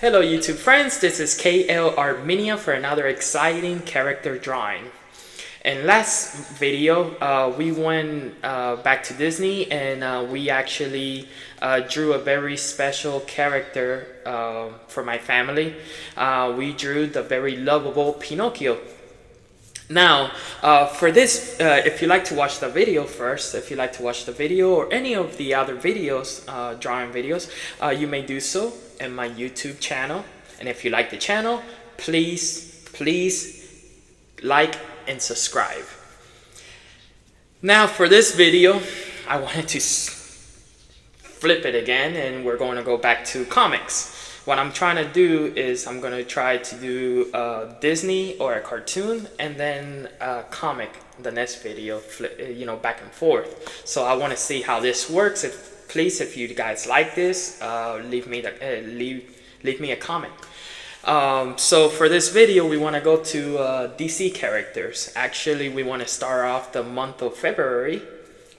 Hello YouTube friends, this is KL Armenia for another exciting character drawing. In last video, we went back to Disney and we actually drew a very special character for my family. We drew the very lovable Pinocchio. Now, for this, if you like to watch the video first, if you like to watch the video or any of the other videos, drawing videos, you may do so in my YouTube channel. And if you like the channel, please like and subscribe. Now, for this video, I wanted to flip it again, and we're going to go back to comics. What I'm trying to do is I'm going to try to do Disney or a cartoon and then a comic the next video, back and forth. So I want to see how this works. If you guys like this, leave me a comment. So for this video, we want to go to DC characters. Actually, we want to start off the month of February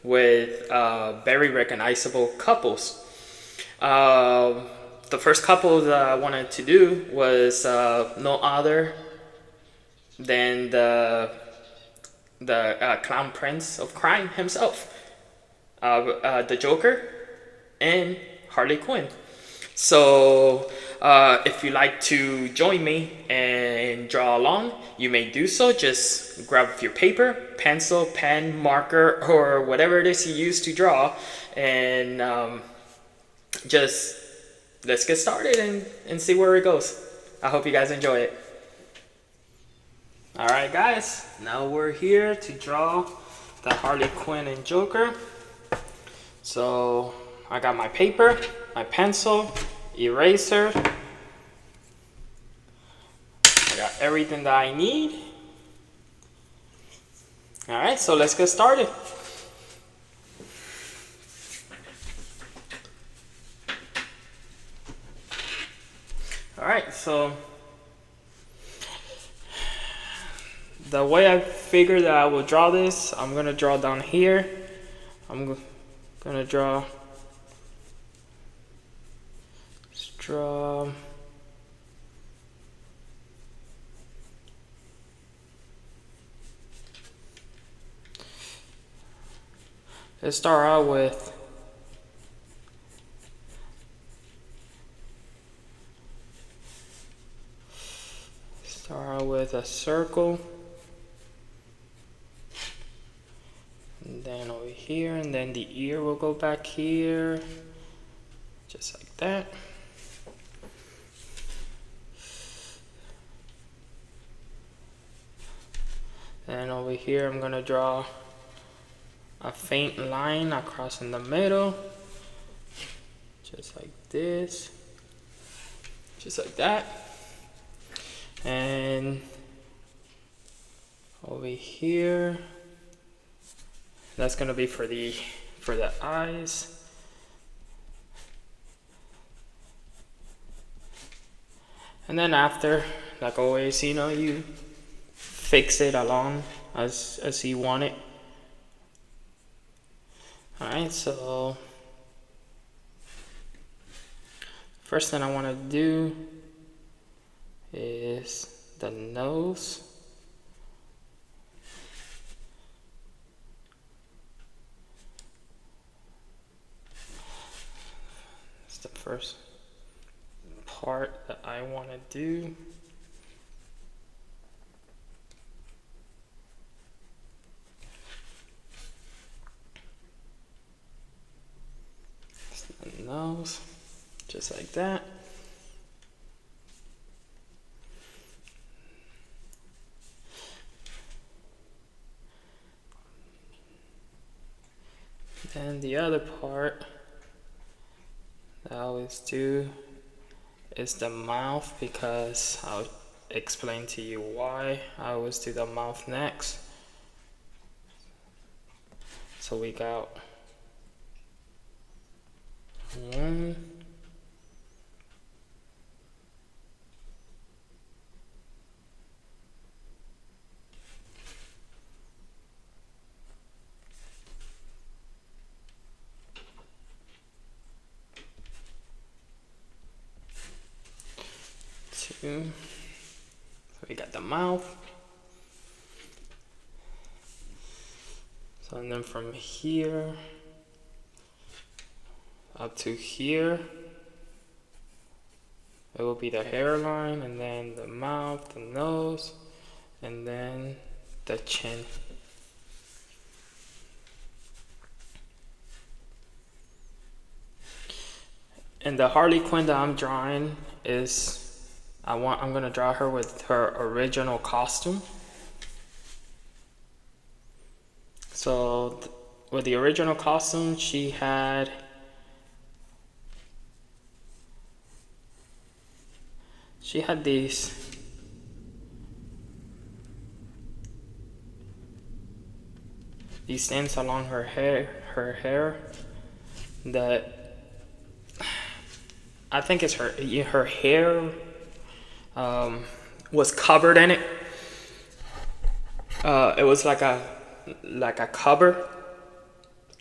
with very recognizable couples. The first couple that I wanted to do was no other than the clown prince of crime himself, the Joker and Harley Quinn. So if you like to join me and draw along, you may do so. Just grab your paper, pencil, pen, marker, or whatever it is you use to draw, and just let's get started and see where it goes. I hope you guys enjoy it. Alright guys, now we're here to draw the Harley Quinn and Joker. So I got my paper, my pencil, eraser. I got everything that I need. Alright, so let's get started. Alright, so the way I figured that I will draw this, I'm going to draw down here. I'm going to draw let's start out with a circle, and then over here, and then the ear will go back here, just like that. And over here, I'm gonna draw a faint line across in the middle, just like this, just like that. And over here, that's gonna be for the eyes. And then after, like always, you fix it along as you want it. Alright, so first thing I want to do is the nose. It's the first part that I want to do. It's the nose, just like that. And the other part that I always do is the mouth, because I'll explain to you why I always do the mouth next. So we got 1, 2, 2. So we got the mouth. So and then from here up to here, it will be the hairline, and then the mouth, the nose, and then the chin. And the Harley Quinn that I'm drawing is, I'm gonna draw her with her original costume. So with the original costume, she had these things along her hair that I think it's her hair was covered in it. It was like a cover.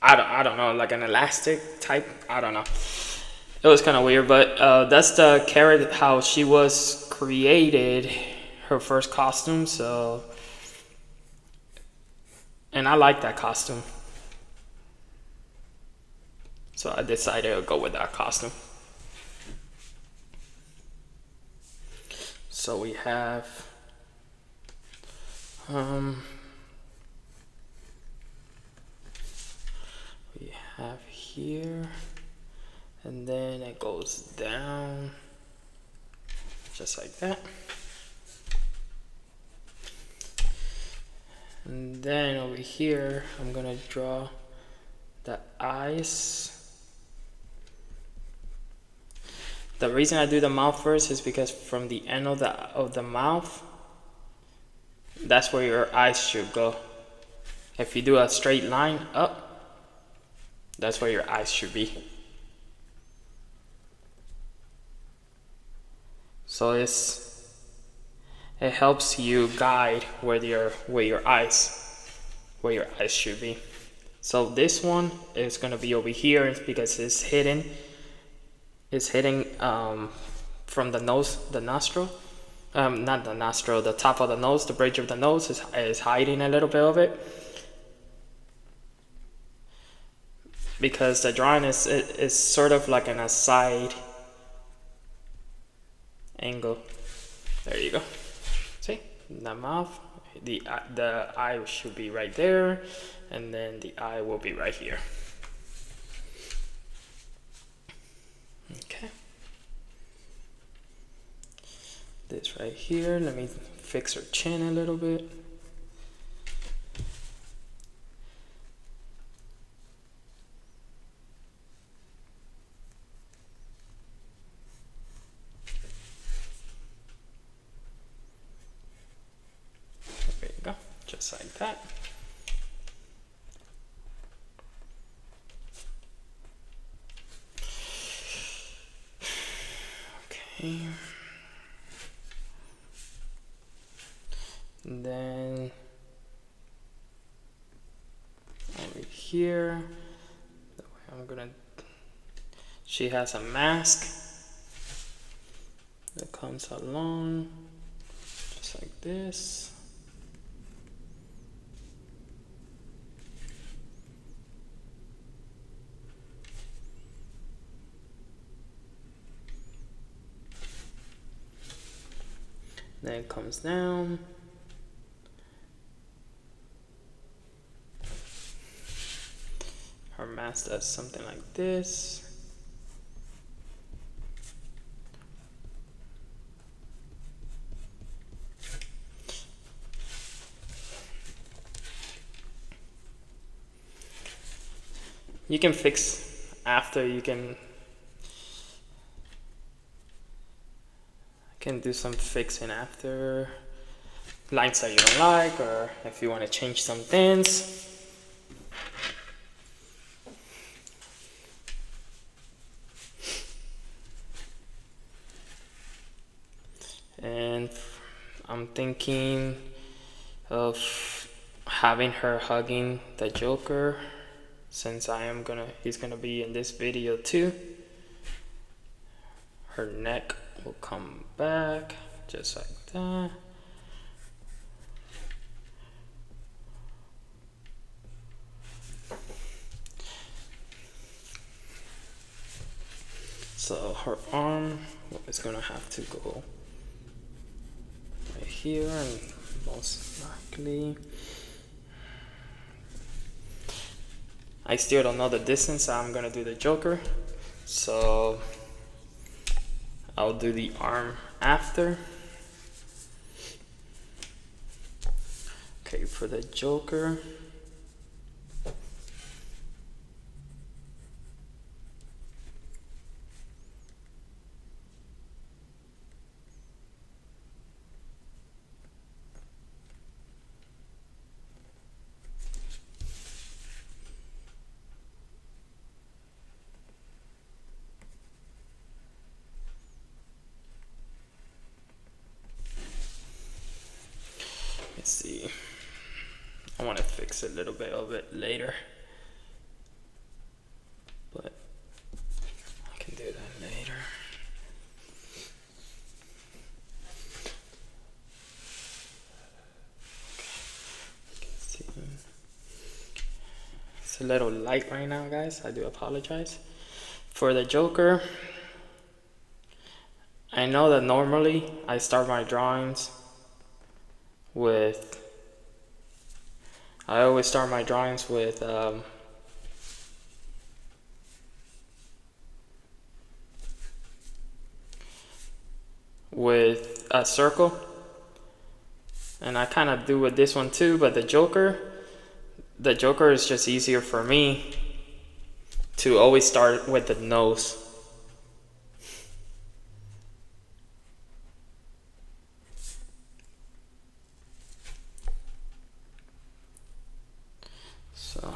I don't know, like an elastic type. I don't know. It was kind of weird, but that's the character, how she was created, her first costume. So, and I like that costume, so I decided to go with that costume. So we have here, and then it goes down just like that, and then over here I'm gonna draw the eyes. The reason I do the mouth first is because from the end of the mouth, that's where your eyes should go. If you do a straight line up, that's where your eyes should be. So it helps you guide where your eyes should be. So this one is gonna be over here because it's hidden. It's hitting from the nose, the nostril. Not the nostril, the top of the nose, the bridge of the nose is hiding a little bit of it. Because the drawing is sort of like in a side angle. There you go. See? The mouth, the eye should be right there, and then the eye will be right here. Okay. This right here, let me fix her chin a little bit. There you go, just like that. Okay. And then over here, she has a mask that comes along just like this. Then it comes down. Her mask does something like this. You can fix after, you can do some fixing after, lines that you don't like, or if you want to change some things. And I'm thinking of having her hugging the Joker, since he's gonna be in this video too. Her neck will come back. just like that. So her arm is gonna have to go right here, and most likely I still don't know the distance, so I'm gonna do the Joker. So I'll do the arm after. Okay, for the Joker, let's see. I want to fix a little bit of it later, but I can do that later. It's a little light right now, guys. I do apologize. For the Joker, I know that normally I start my drawings with, I always start my drawings with a circle, and I kind of do with this one too, but the Joker is just easier for me to always start with the nose. So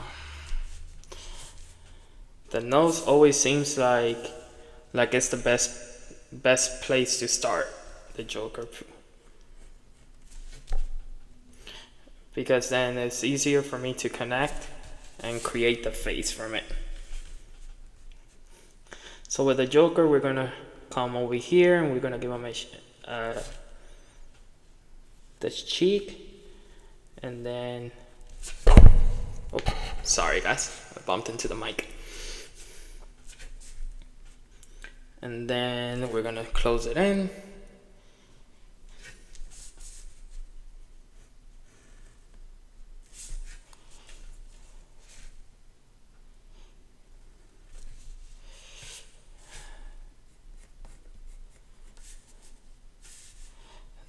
the nose always seems like it's the best place to start the Joker, because then it's easier for me to connect and create the face from it. So with the Joker, we're gonna come over here and we're gonna give him the cheek, and then, oh, sorry guys, I bumped into the mic. And then we're gonna close it in.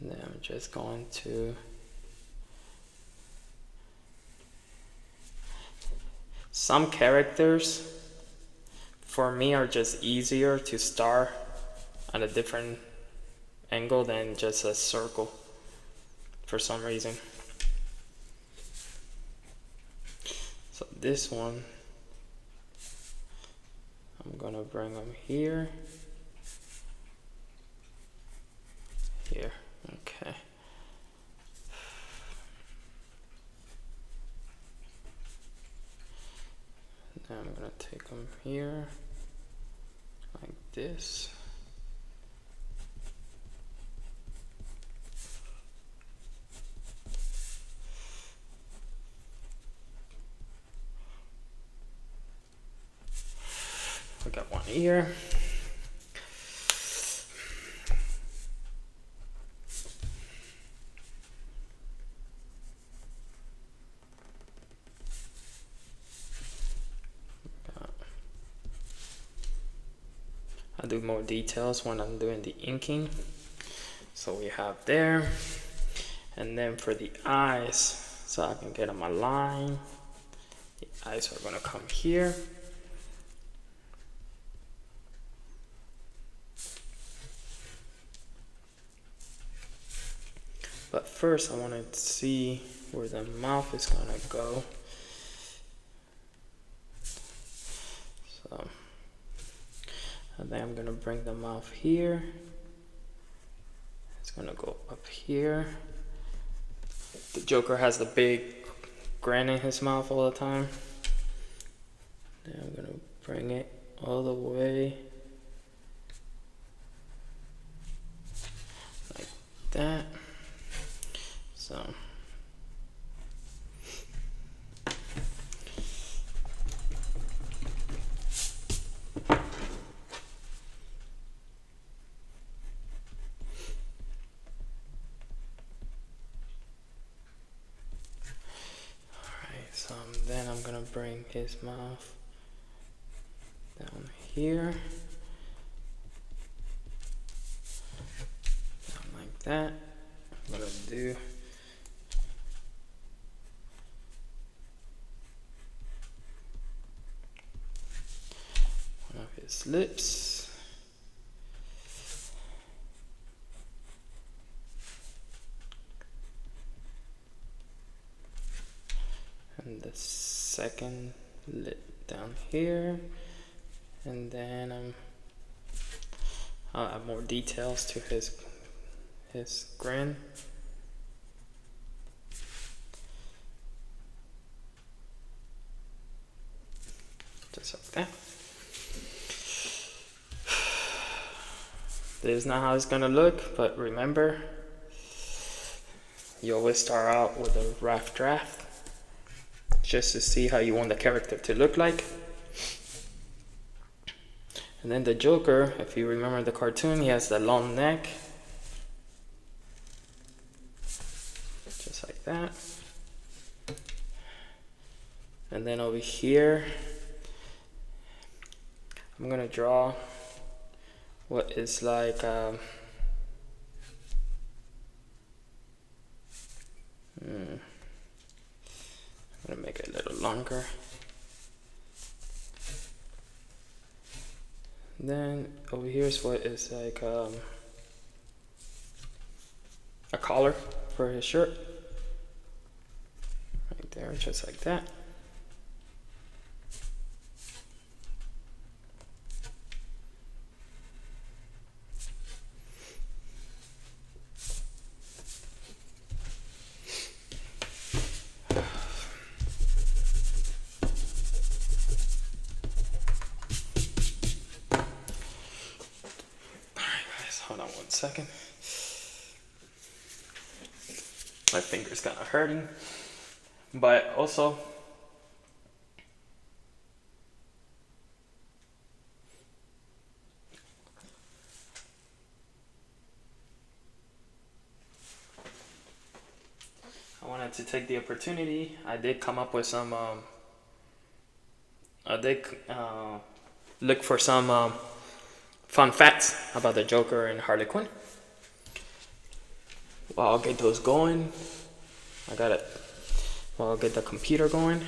And then I'm just going to some characters for me are just easier to start at a different angle than just a circle for some reason. So this one, I'm gonna bring them here, here, okay. Now I'm gonna take them here, like this. We got one ear. I'll do more details when I'm doing the inking. So we have there, and then for the eyes, so I can get them aligned, the eyes are gonna come here. But first I want to see where the mouth is gonna go. So, and then I'm gonna bring the mouth here. It's gonna go up here. The Joker has the big grin in his mouth all the time. Then I'm gonna bring it all the way like that. So so then I'm gonna bring his mouth down here, down like that. I'm gonna do one of his lips. And the second lip down here, and then I'll add more details to his grin. Just like that. This is not how it's gonna look, but remember, you always start out with a rough draft just to see how you want the character to look like. And then the Joker, if you remember the cartoon, he has the long neck. Just like that. And then over here, I'm gonna draw what is like I'm gonna make it a little longer. And then over here is what is like a collar for his shirt. Right there, just like that. Hold on 1 second. My finger's kind of hurting, but also I wanted to take the opportunity. I did come up with some. I did look for some fun facts about the Joker and Harley Quinn. Well, I'll get those going. I got it. Well, I'll get the computer going.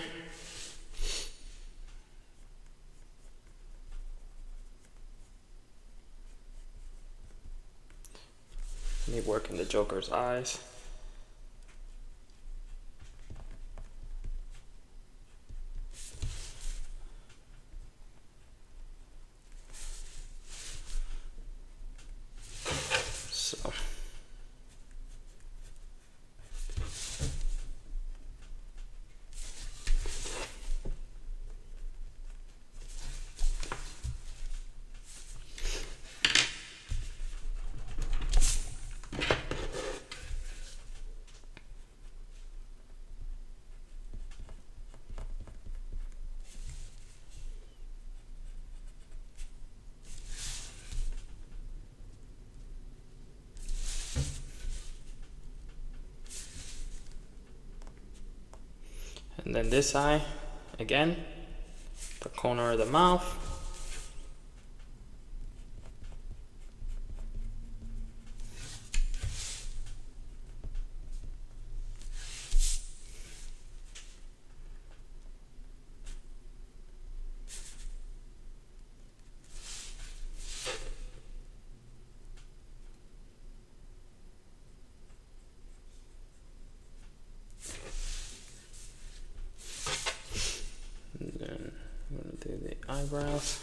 Me working the Joker's eyes. So. And then this eye, again, the corner of the mouth. And then I'm gonna do the eyebrows.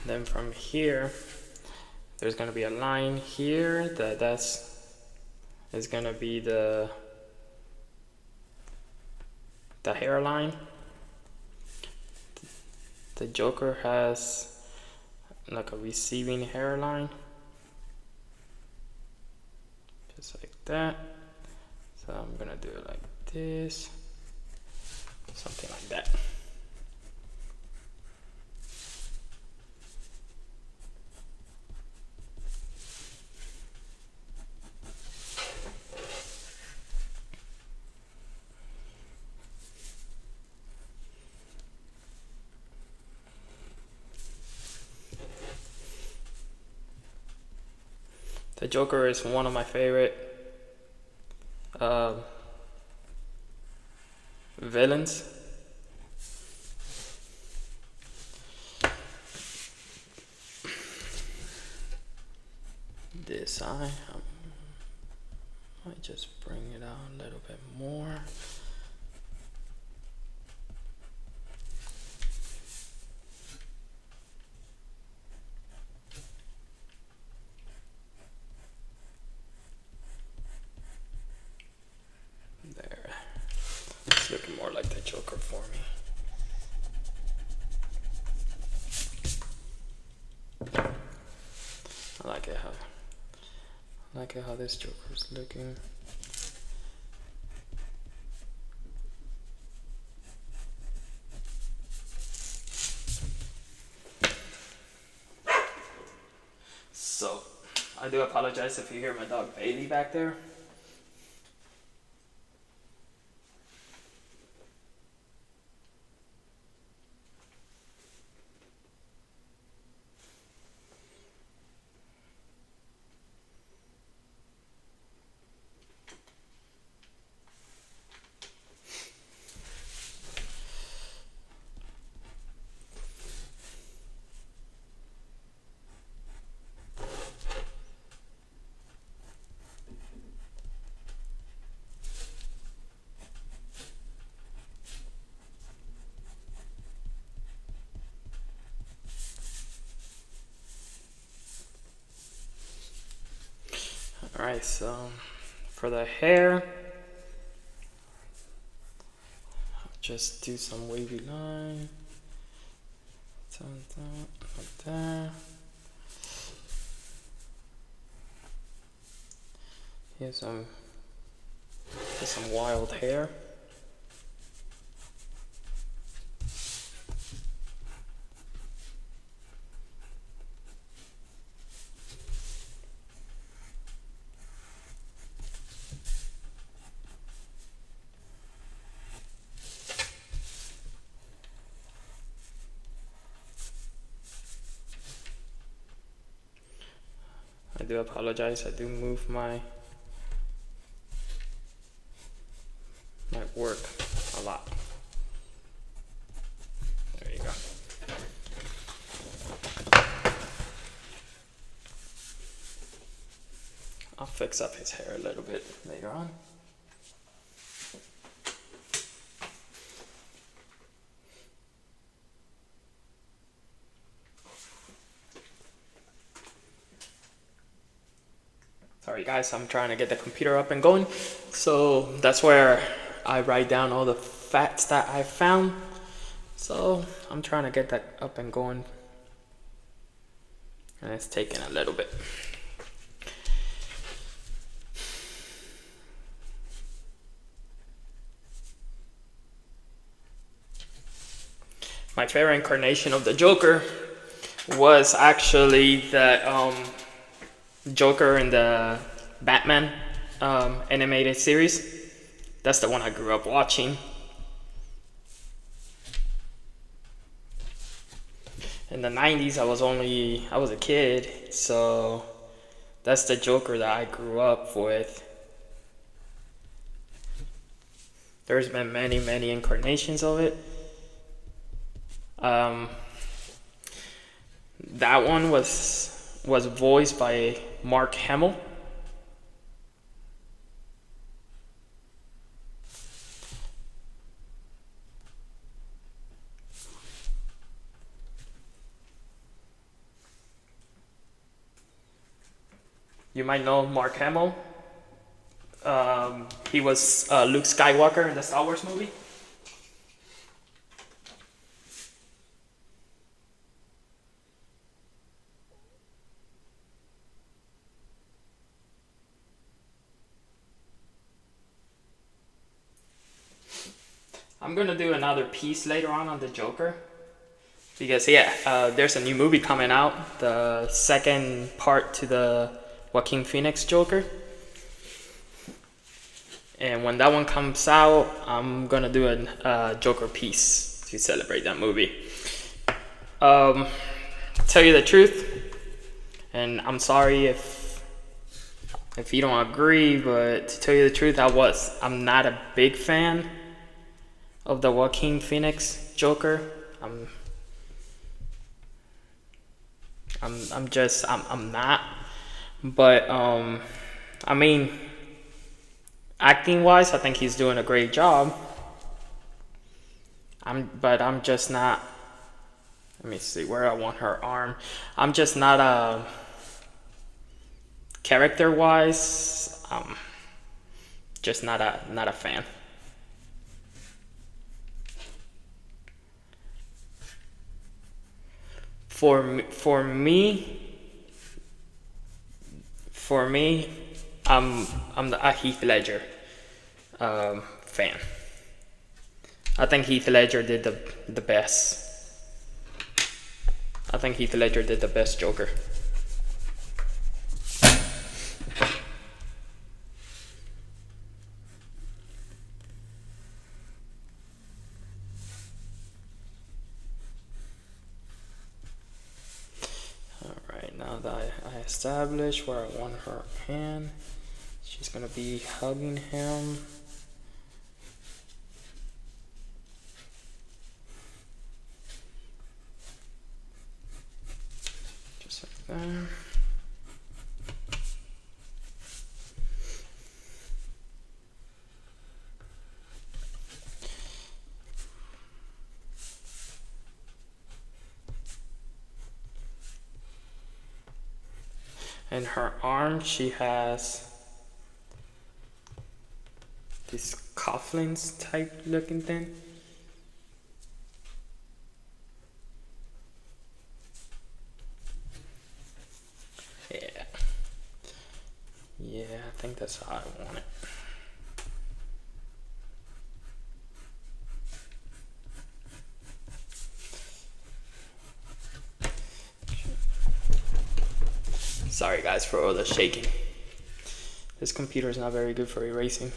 Then from here, there's gonna be a line here is gonna be the hairline. The Joker has like a receiving hairline, just like that. So I'm gonna do it like this, something like that. The Joker is one of my favorite villains. This eye, I might just bring it out a little bit more. There, it's looking more like the Joker for me. I like it how this Joker's looking. So, I do apologize if you hear my dog Bailey back there. Alright, so for the hair, I'll just do some wavy line. Like that. Here's some wild hair. I do apologize, I do move my work a lot. There you go. I'll fix up his hair a little bit later on. Sorry guys, I'm trying to get the computer up and going. So that's where I write down all the facts that I found. So I'm trying to get that up and going. And it's taking a little bit. My favorite incarnation of the Joker was actually the Joker in the Batman animated series. That's the one I grew up watching. In the 90s, I was a kid, so that's the Joker that I grew up with. There's been many incarnations of it. That one was voiced by Mark Hamill. You might know Mark Hamill. He was Luke Skywalker in the Star Wars movie. I'm gonna do another piece later on the Joker. Because yeah, there's a new movie coming out, the second part to the Joaquin Phoenix Joker. And when that one comes out, I'm gonna do a Joker piece to celebrate that movie. Tell you the truth, and I'm sorry if you don't agree, but to tell you the truth, I'm not a big fan of the Joaquin Phoenix Joker. I'm not. But I mean, acting wise, I think he's doing a great job. I'm just not. Let me see where I want her arm. I'm just not a character wise. Just not a fan. For me, I'm a Heath Ledger fan. I think Heath Ledger did the best. I think Heath Ledger did the best Joker. Alright, now that I established where I want her hand, she's gonna be hugging him. Just like that. And her arm, she has this cufflinks type looking thing. Yeah, I think that's how I want it. Sorry guys for all the shaking. This computer is not very good for erasing.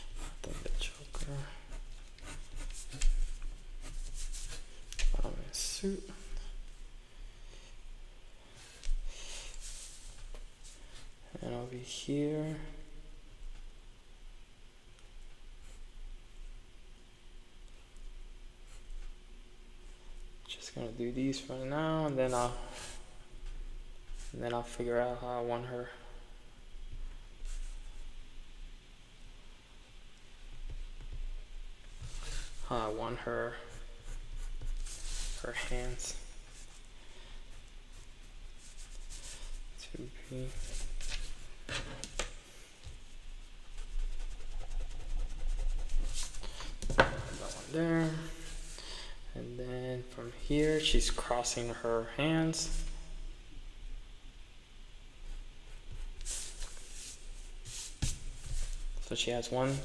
I think the Joker. Suit. And over here. Just gonna do these for now, and then I'll figure out how I want her. How I want her hands to be. That one there. And then from here, she's crossing her hands. So she has one.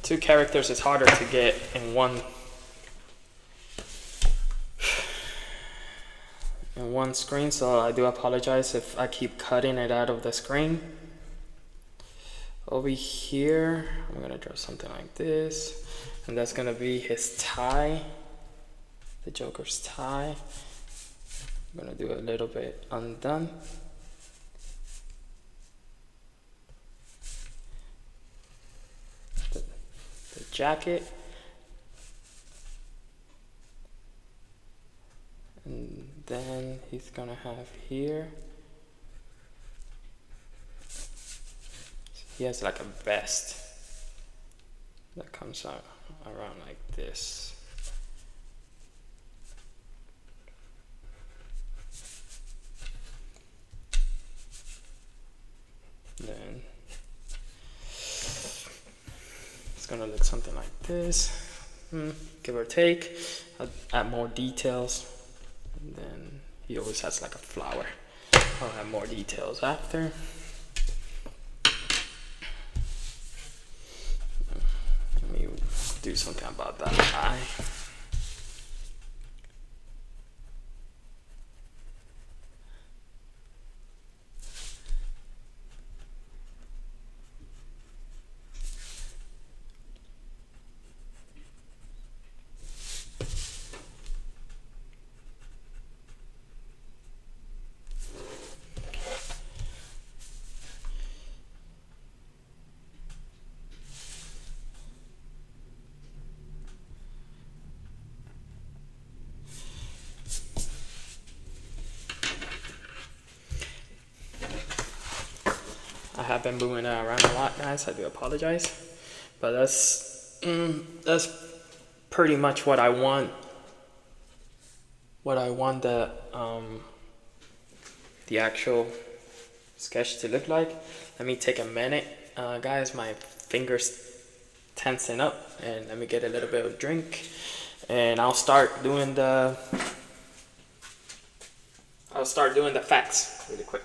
Two characters is harder to get in one in one screen, so I do apologize if I keep cutting it out of the screen. Over here, I'm gonna draw something like this, and that's gonna be his tie, the Joker's tie. I'm gonna do a little bit undone. The jacket. And then he's gonna have here, he has like a vest that comes out around like this. Then it's gonna look something like this, give or take. I'll add more details. And then he always has like a flower. I'll have more details after. Let me do something about that eye. I have been moving that around a lot, guys. I do apologize, but that's pretty much what I want. What I want the actual sketch to look like. Let me take a minute, guys. My fingers tensing up, and let me get a little bit of drink, and I'll start doing the facts really quick.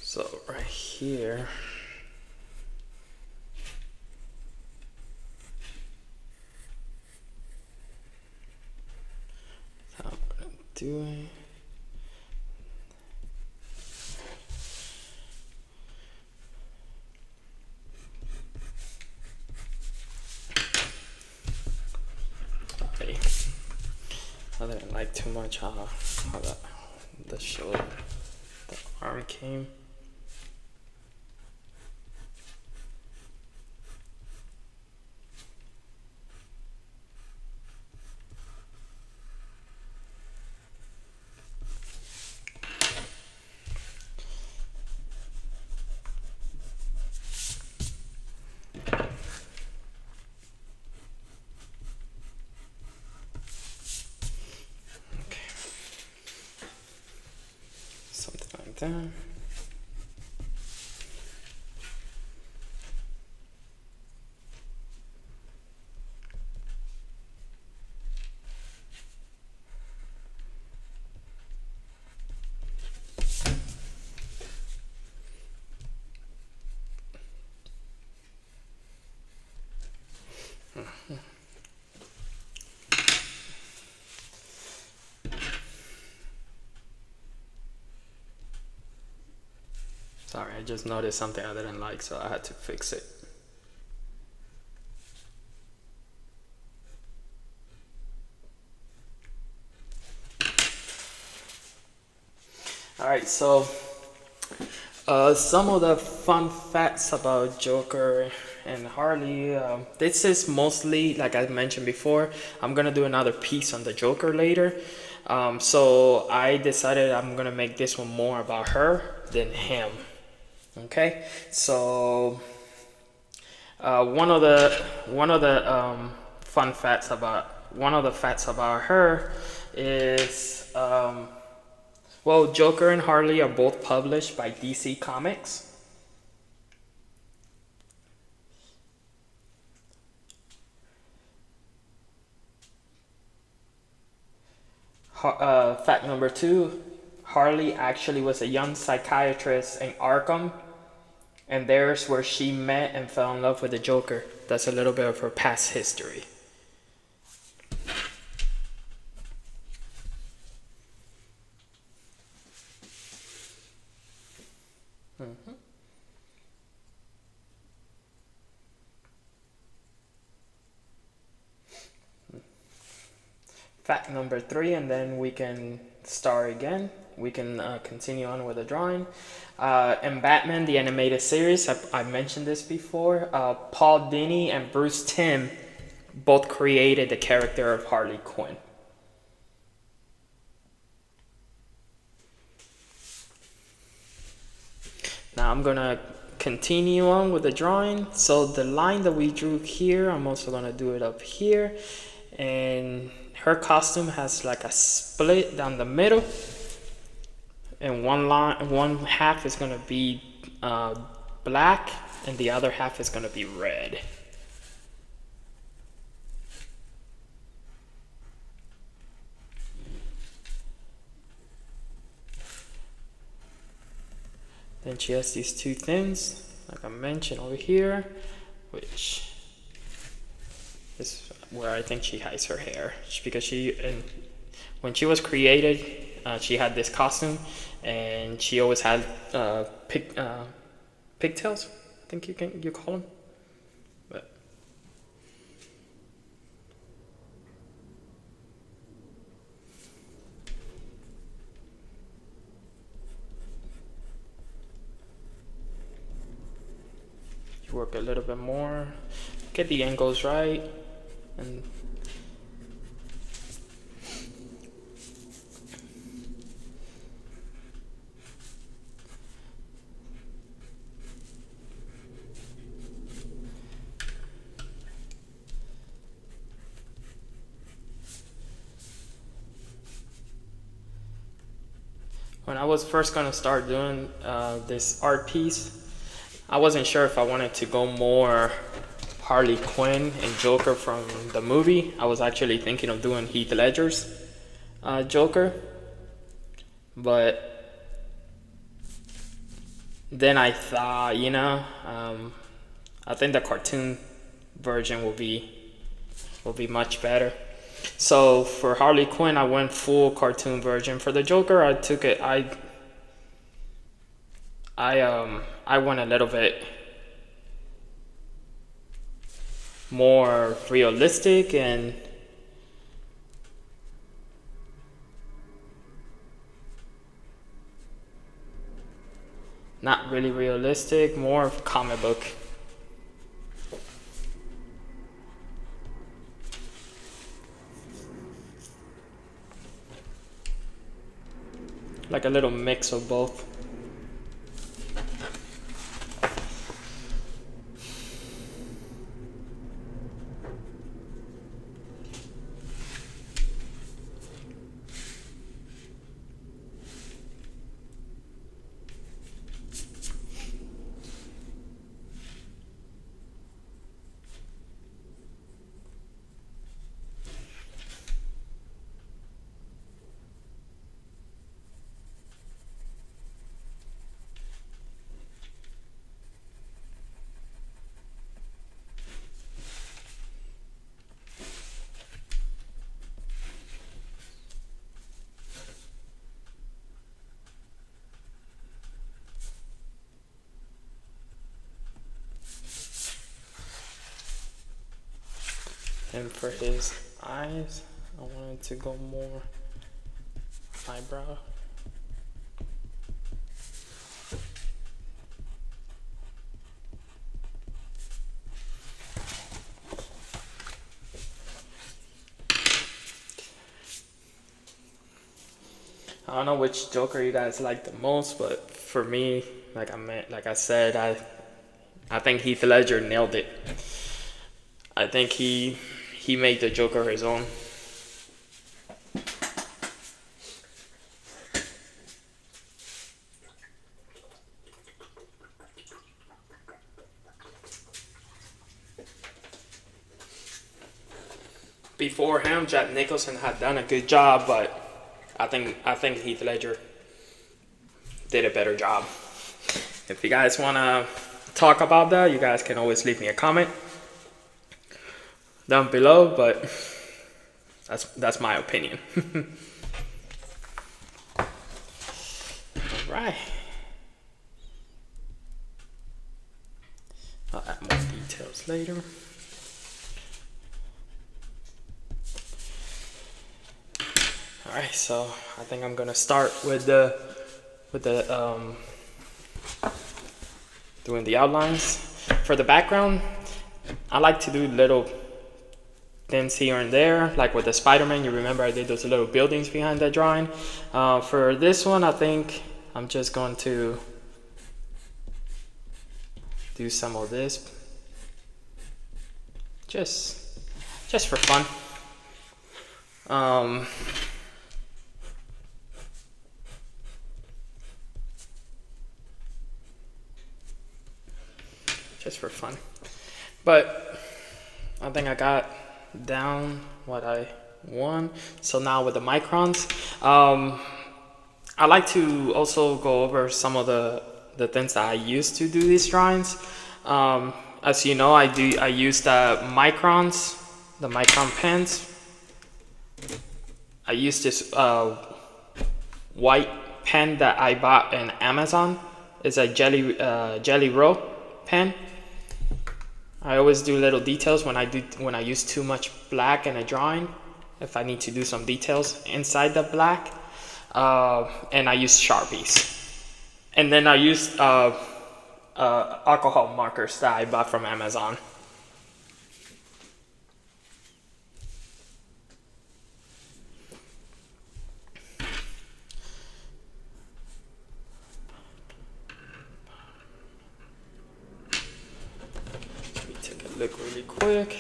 So right here, that's how I'm gonna do it. Okay. I didn't like too much how the shoulder, the arm came. Something like that. Sorry, I just noticed something I didn't like, so I had to fix it. Alright, so some of the fun facts about Joker and Harley. This is mostly, like I mentioned before, I'm gonna do another piece on the Joker later. So I decided I'm gonna make this one more about her than him. Okay, so one of the facts about her is well, Joker and Harley are both published by DC Comics. Fact number 2, Harley actually was a young psychiatrist in Arkham, and there's where she met and fell in love with the Joker. That's a little bit of her past history. Mm-hmm. Fact number 3, and then we can start again. We can continue on with the drawing. In Batman, the animated series, I mentioned this before, Paul Dini and Bruce Timm both created the character of Harley Quinn. Now I'm gonna continue on with the drawing. So the line that we drew here, I'm also gonna do it up here. And her costume has like a split down the middle. And one half is gonna be black, and the other half is gonna be red. Then she has these two things, like I mentioned over here, which is where I think she hides her hair. Because when she was created, she had this costume, and she always had pigtails, I think you call them. But you work a little bit more, get the angles right, and when I was first gonna start doing this art piece, I wasn't sure if I wanted to go more Harley Quinn and Joker from the movie. I was actually thinking of doing Heath Ledger's Joker, but then I thought, I think the cartoon version will be much better. So for Harley Quinn, I went full cartoon version. For the Joker, I took it. I went a little bit more realistic and not really realistic, more of comic book. Like a little mix of both. And for his eyes, I wanted to go more eyebrow. I don't know which Joker you guys like the most, but for me, like I said, I think Heath Ledger nailed it. I think he made the Joker his own. Before him, Jack Nicholson had done a good job, but I think Heath Ledger did a better job. If you guys want to talk about that, you guys can always leave me a comment down below, but that's my opinion. All right. I'll add more details later. All right, so I think I'm gonna start with doing the outlines. For the background, I like to do little things here and there, like with the Spider-Man. You remember I did those little buildings behind that drawing. For this one, I think I'm just going to do some of this, just for fun. Just for fun. But I think I got down what I want. So now with the microns, I like to also go over some of the things that I use to do these drawings. As you know, I use the microns, the micron pens. I use this white pen that I bought in Amazon. It's a Jelly Roll pen. I always do little details when I use too much black in a drawing. If I need to do some details inside the black, and I use Sharpies. And then I use alcohol markers that I bought from Amazon. Let me take a look really quick.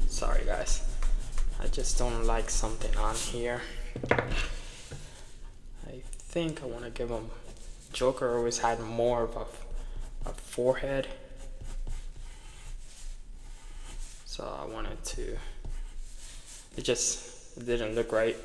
Sorry guys, I just don't like something on here. I think I want to give him, Joker always had more of a forehead, so I wanted to, it didn't look right.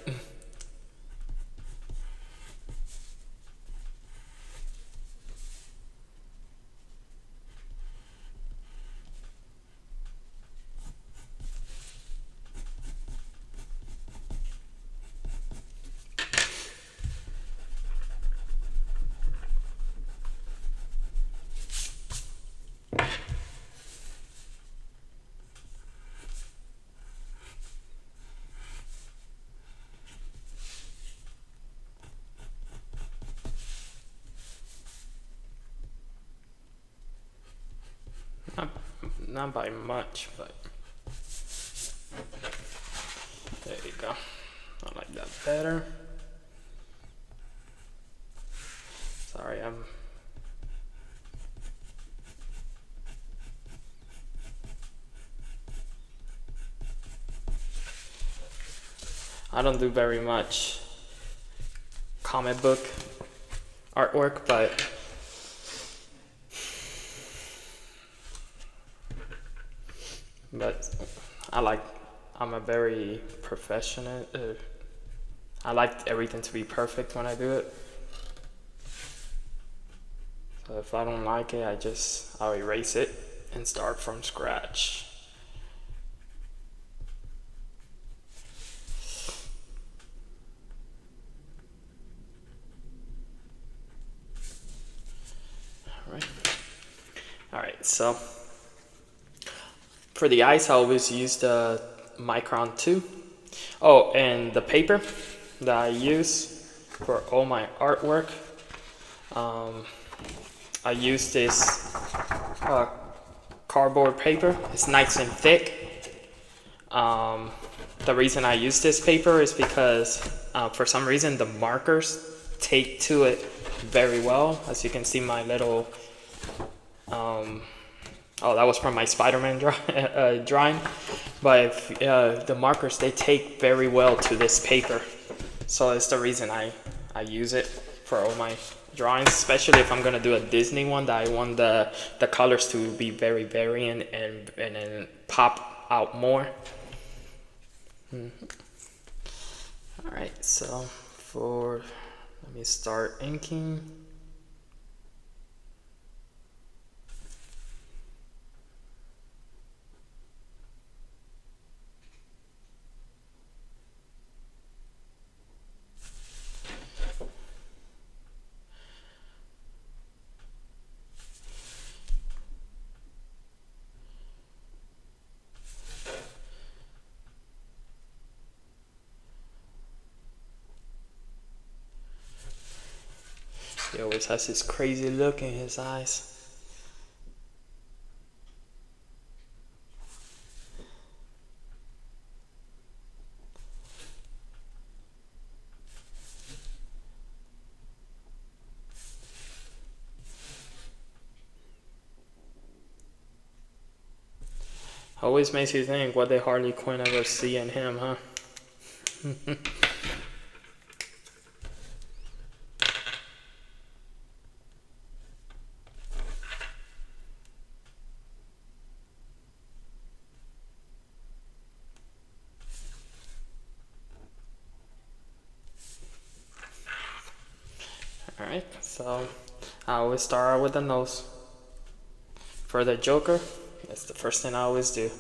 Not by much, but there you go. I like that better. Sorry, I don't do very much comic book artwork, but I'm a very professional. I like everything to be perfect when I do it. So if I don't like it, I'll erase it and start from scratch. All right, so for the eyes, I always use the Micron 2. Oh, and the paper that I use for all my artwork, I use this cardboard paper. It's nice and thick. The reason I use this paper is because for some reason the markers take to it very well. As you can see, my little Oh, that was from my Spider-Man drawing. But the markers, they take very well to this paper. So it's the reason I use it for all my drawings, especially if I'm gonna do a Disney one that I want the colors to be very variant and then pop out more. All right, so let me start inking. He always has this crazy look in his eyes. Always makes you think, what did Harley Quinn ever see in him, huh? Alright, so I always start out with the nose. For the Joker, that's the first thing I always do.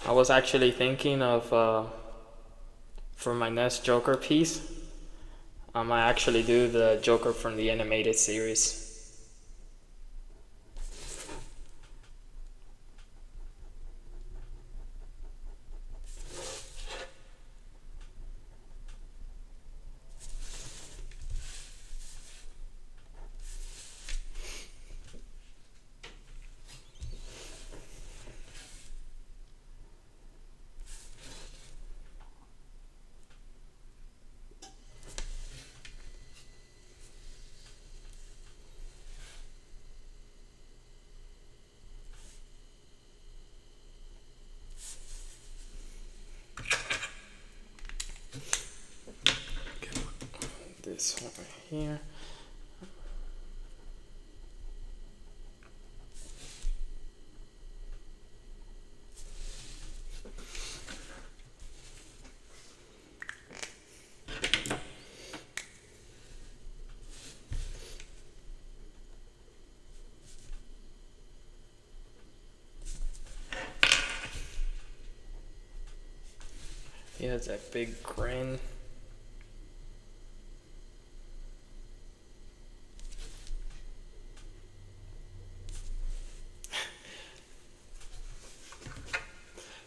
I was actually thinking of, for my next Joker piece, I might actually do the Joker from the animated series. This one right here. He has that big grin.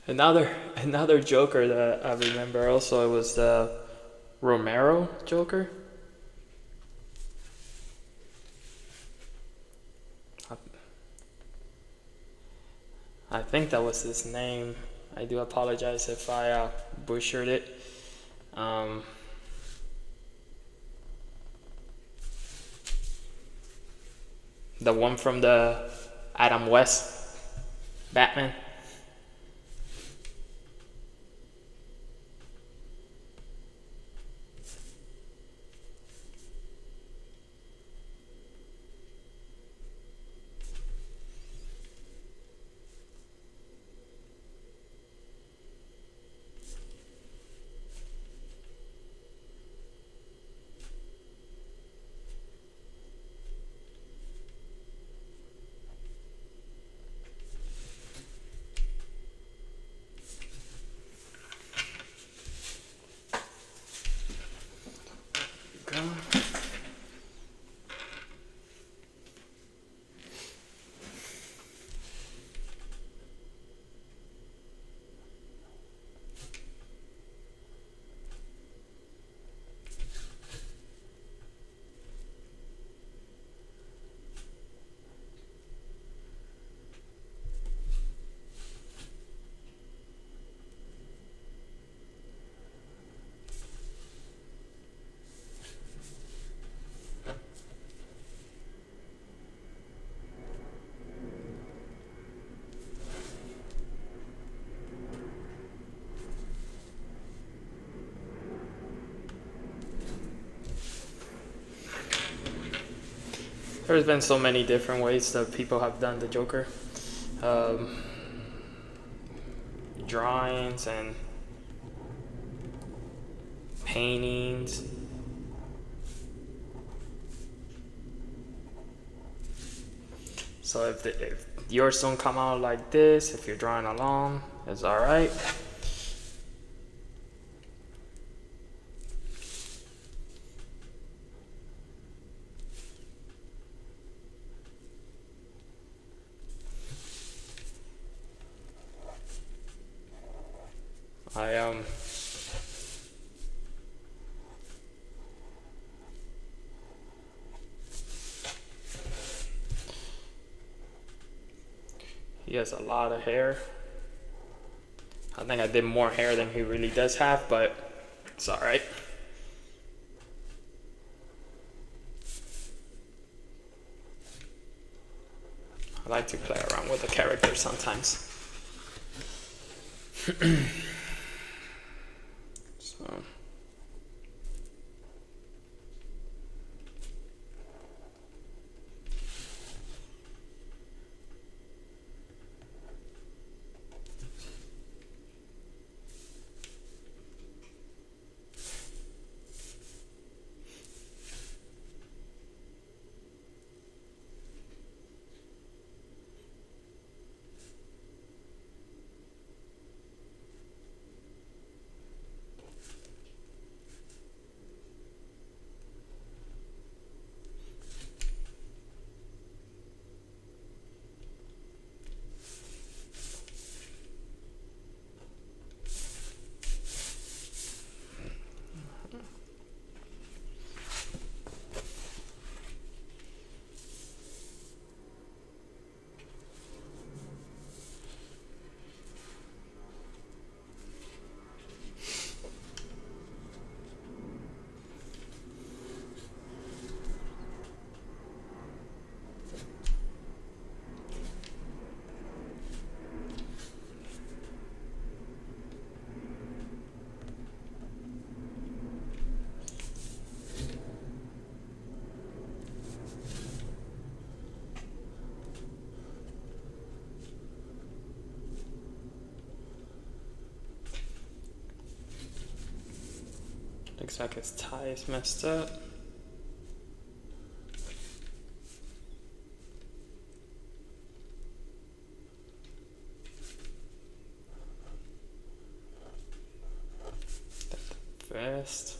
Another Joker that I remember also, it was the Romero Joker. I think that was his name. I do apologize if I butchered it. The one from the Adam West Batman. There's been so many different ways that people have done the Joker. Um, Drawings and paintings. So if yours don't come out like this, if you're drawing along, it's alright. I He has a lot of hair. I think I did more hair than he really does have, but it's alright. I like to play around with the character sometimes. So. Looks like his tie is messed up. The vest.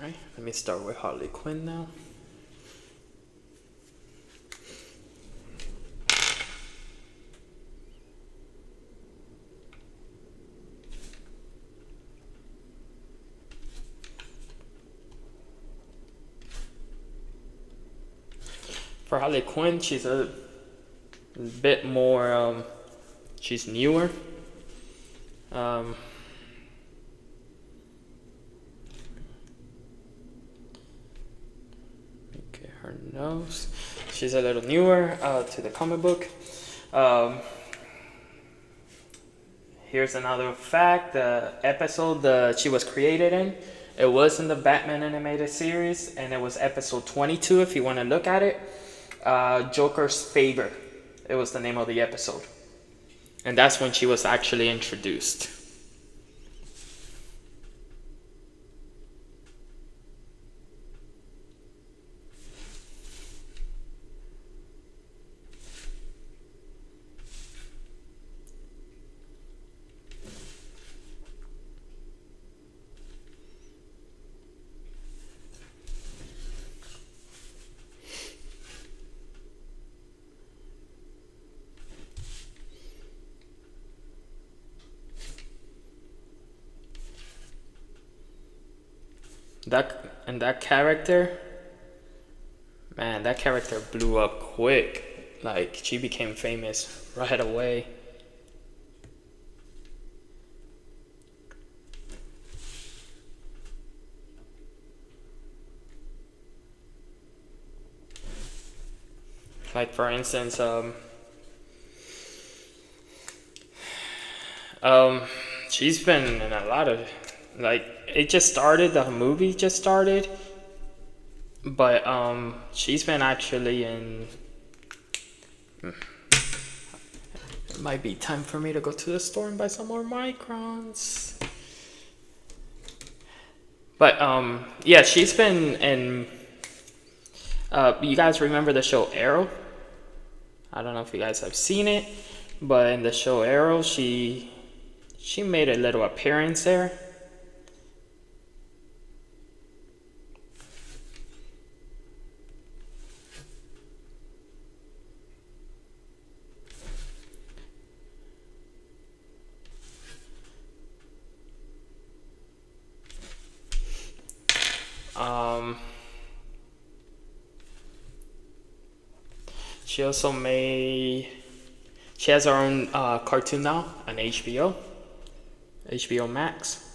Alright, let me start with Harley Quinn now. For Harley Quinn, she's a bit more, she's newer. Okay, her nose. She's a little newer to the comic book. Here's another fact: the episode that she was created in, it was in the Batman animated series, and it was episode 22. If you want to look at it, Joker's Favor. It was the name of the episode, and that's when she was actually introduced. That character, man, that character blew up quick. Like she became famous right away. Like for instance, um, she's been in a lot of, like, it just started. The movie just started, but she's been actually in. It might be time for me to go to the store and buy some more microns. But yeah, she's been in. You guys remember the show Arrow? I don't know if you guys have seen it, but in the show Arrow, she made a little appearance there. Um, she also made. She has her own cartoon now on HBO Max,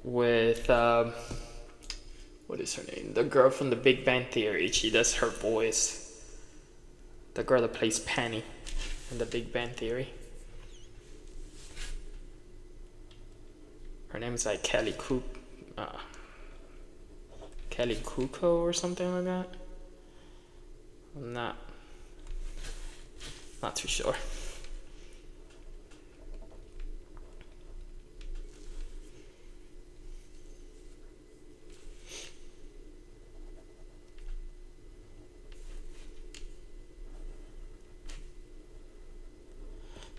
with what is her name? The girl from The Big Bang Theory. She does her voice. The girl that plays Penny in The Big Bang Theory. Her name is like Kelly Kuko or something like that. I'm not too sure.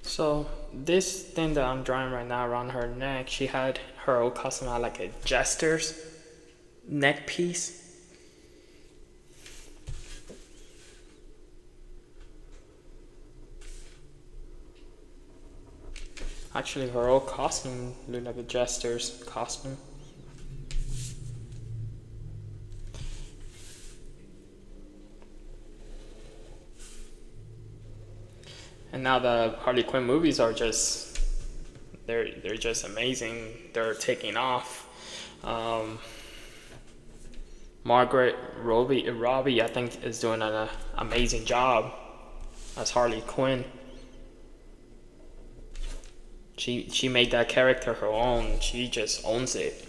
So this thing that I'm drawing right now around her neck, she had her old custom had like a jester's neck piece. Actually, her old costume looked like a jester's costume. And now the Harley Quinn movies are just they're just amazing. They're taking off. Margaret Robbie, I think, is doing an amazing job as Harley Quinn. She made that character her own. She just owns it.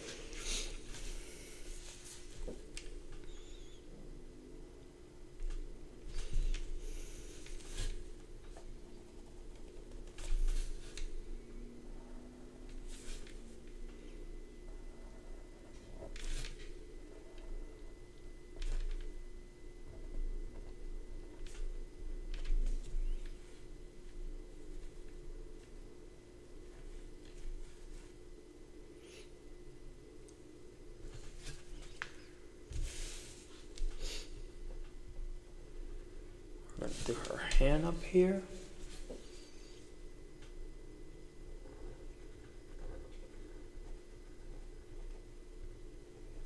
I'm gonna do her hand up here.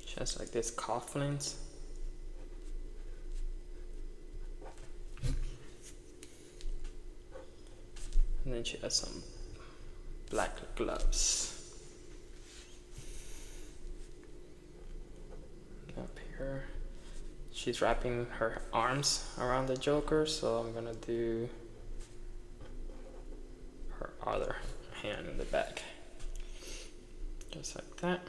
She has like this cufflinks. And then she has some black gloves. Up here. She's wrapping her arms around the Joker, so I'm gonna do her other hand in the back. Just like that.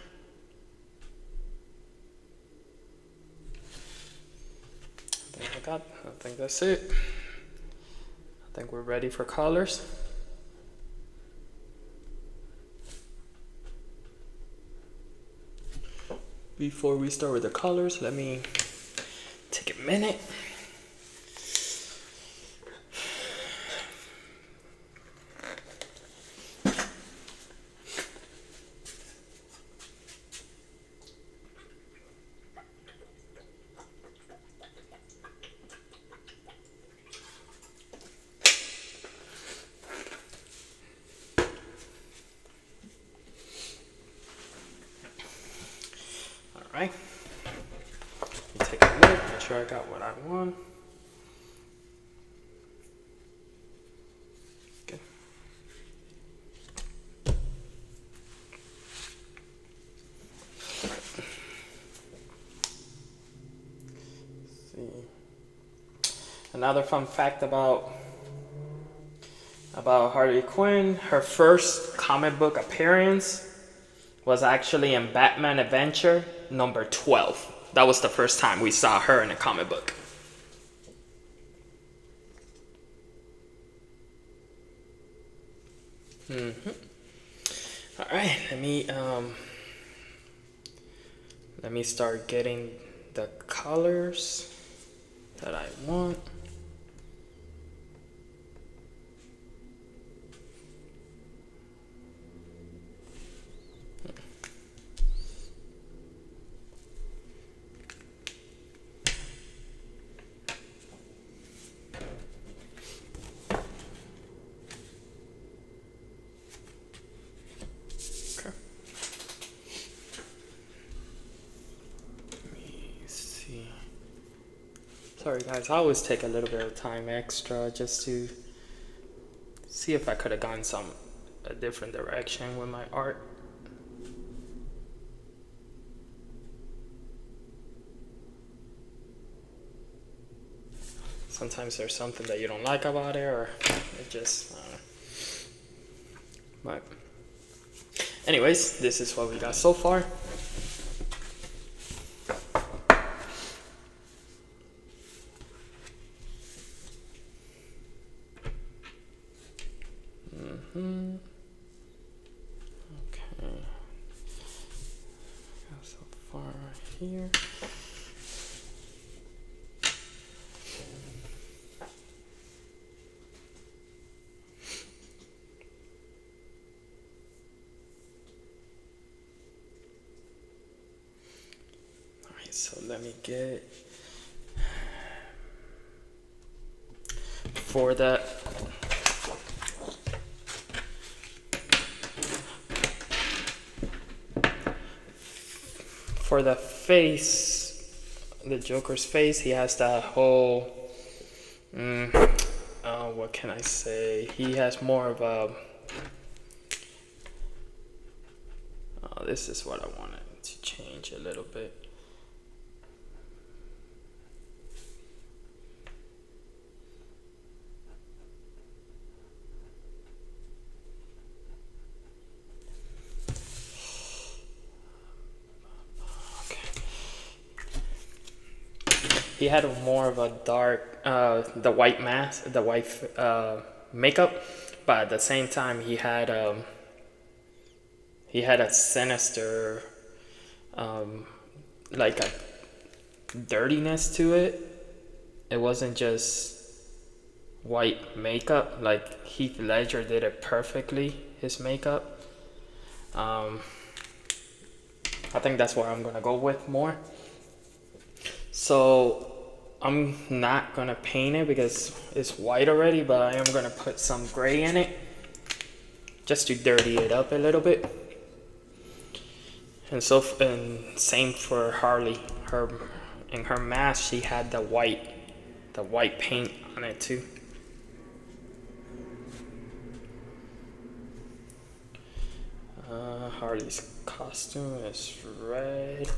I think that's it. I think we're ready for colors. Before we start with the colors, let me take a minute. I want. Okay. Let's see. Another fun fact about Harley Quinn, her first comic book appearance was actually in Batman Adventure number 12. That was the first time we saw her in a comic book. All right, let me start getting the colors that I want. Sorry guys, I always take a little bit of time extra just to see if I could have gone a different direction with my art. Sometimes there's something that you don't like about it, or it just, but anyways, this is what we got so far. Okay, so far right here. Alright, so let me get for the face, the Joker's face, he has that whole, what can I say? He has more of a, this is what I wanted to change a little bit. He had more of a dark, the white mask, the white makeup, but at the same time he had a sinister, like a dirtiness to it. It wasn't just white makeup. Like Heath Ledger did it perfectly, his makeup. I think that's what I'm gonna go with more. So I'm not gonna paint it because it's white already, but I am gonna put some gray in it just to dirty it up a little bit. And same for Harley. In her mask, she had the white paint on it too. Harley's costume is red.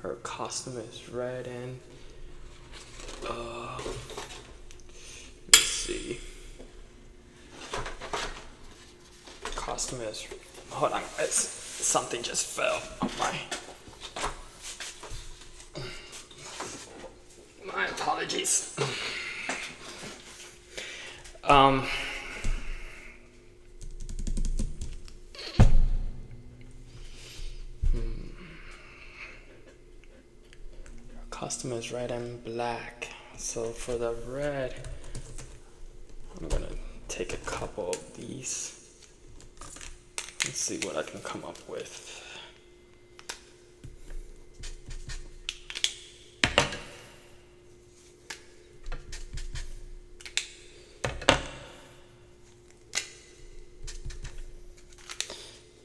Her costume is red, and let's see. Costume is, hold on, something just fell on my apologies. Costume is red and black. So for the red, I'm gonna take a couple of these. Let's see what I can come up with.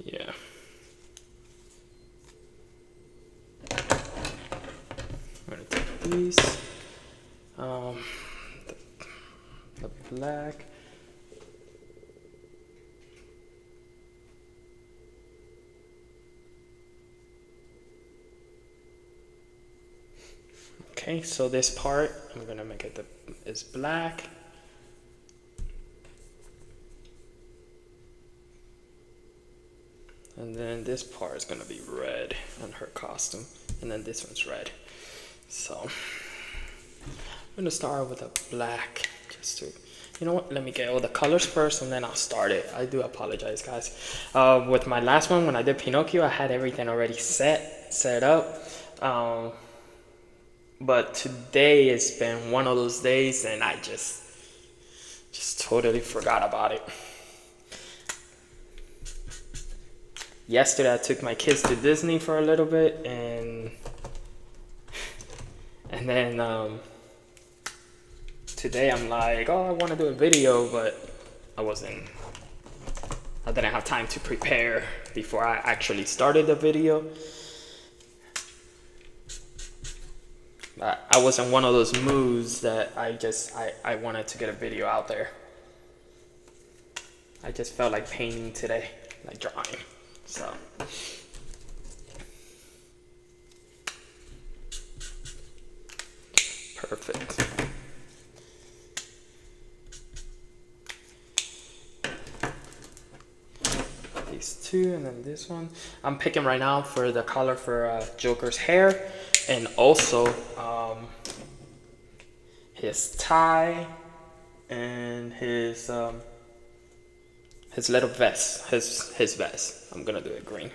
Yeah. I'm gonna take piece. The black. Okay, so this part, I'm gonna make it is black. And then this part is gonna be red on her costume. And then this one's red. So I'm gonna start with a black just to, you know what, let me get all the colors first and then I'll start it. I do apologize, guys. With my last one, when I did Pinocchio, I had everything already set up. But today it's been one of those days and I just totally forgot about it. Yesterday I took my kids to Disney for a little bit and then today I'm like, oh, I want to do a video, but I didn't have time to prepare before I actually started the video. I was in one of those moods that I wanted to get a video out there. I just felt like painting today, like drawing. So perfect. These two and then this one. I'm picking right now for the color for Joker's hair and also his tie and his little vest, his vest. I'm gonna do it green.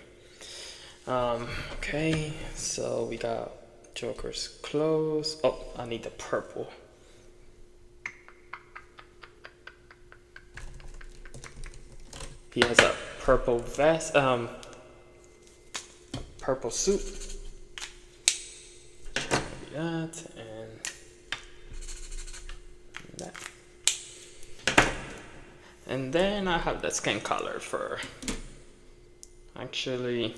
Okay, so we got Joker's clothes. Oh, I need the purple. He has a purple vest, purple suit. That and that. And then I have the skin color for actually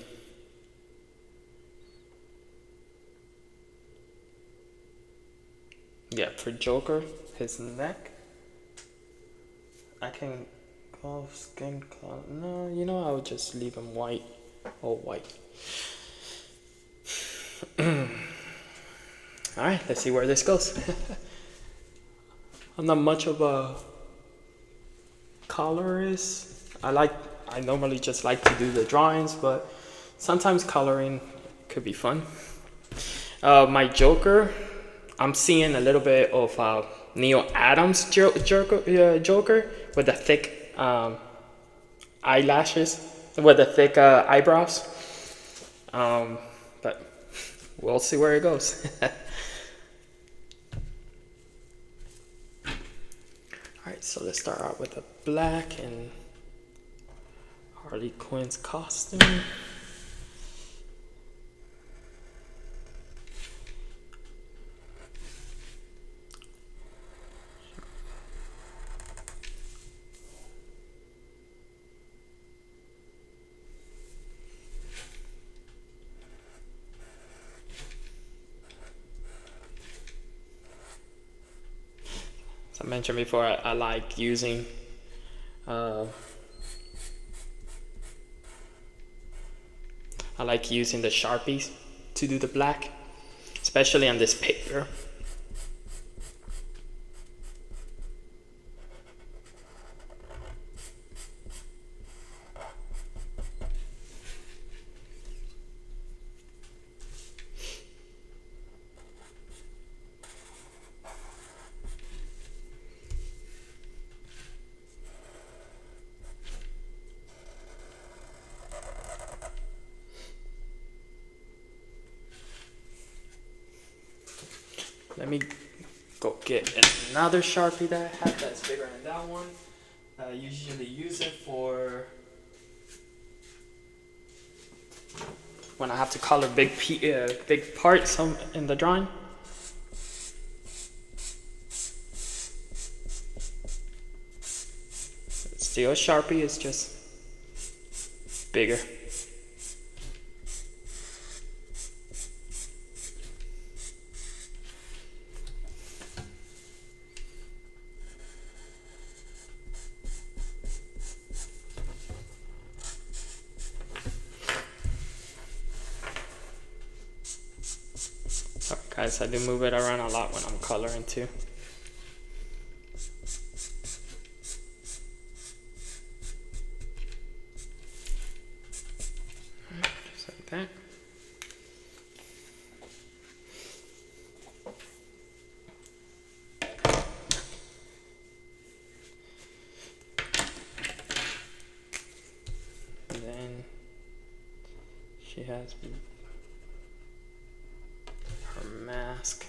for Joker, his neck. I can go skin color. No, you know, I'll just leave him white, all white. All right, let's see where this goes. I'm not much of a colorist. I normally just like to do the drawings, but sometimes coloring could be fun. My Joker, I'm seeing a little bit of Neil Adams Joker with the thick eyelashes, with the thick eyebrows. But we'll see where it goes. Alright, so let's start out with the black and Harley Quinn's costume. I mentioned before, I like using the Sharpies to do the black, especially on this paper. Let me go get another Sharpie that I have that's bigger than that one. I usually use it for when I have to color big parts in the drawing. Still a Sharpie, it's just bigger. Guys, I do move it around a lot when I'm coloring too. Just like that. And then she has her mask.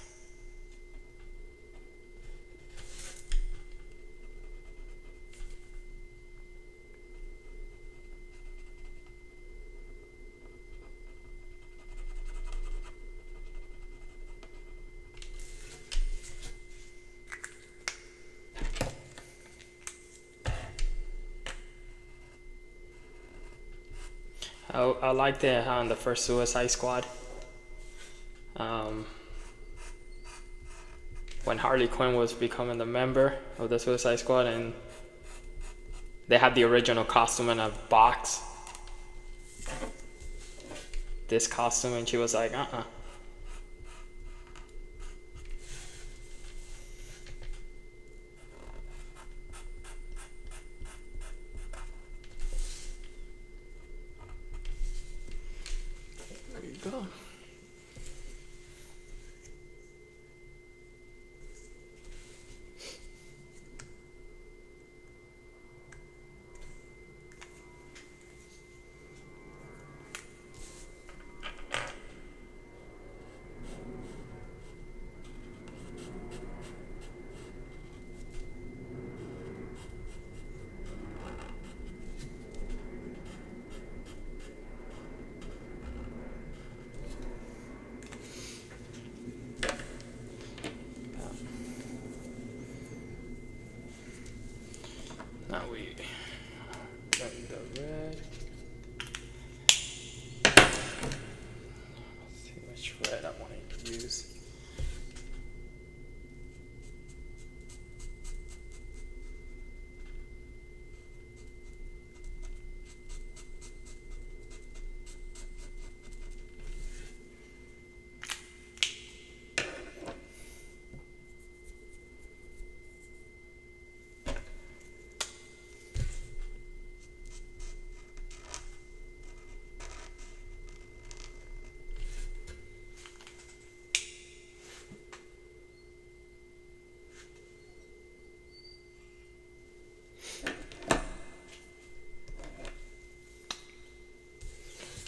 I liked it how in the first Suicide Squad, when Harley Quinn was becoming the member of the Suicide Squad, and they had the original costume in a box, this costume, and she was like, There you go. Now we get the red. Let's see which red I want to use.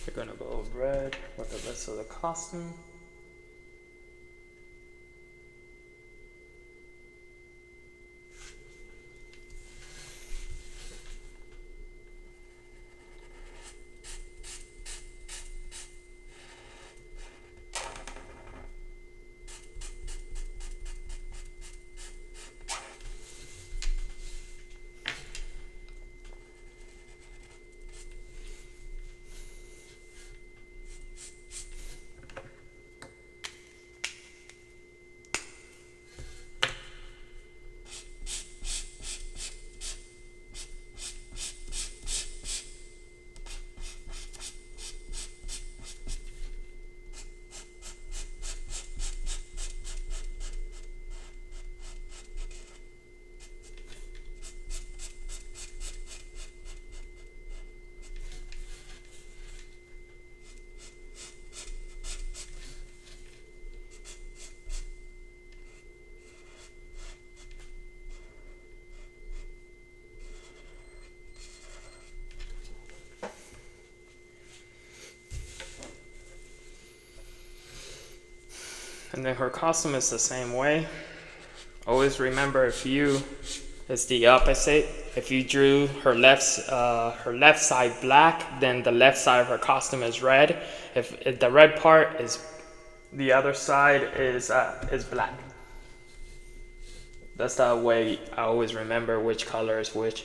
We're gonna go red with the rest of the costume. And then her costume is the same way. Always remember, if you, it's the opposite. If you drew her left side black, then the left side of her costume is red. If the red part is, the other side is black. That's the way I always remember which color is which.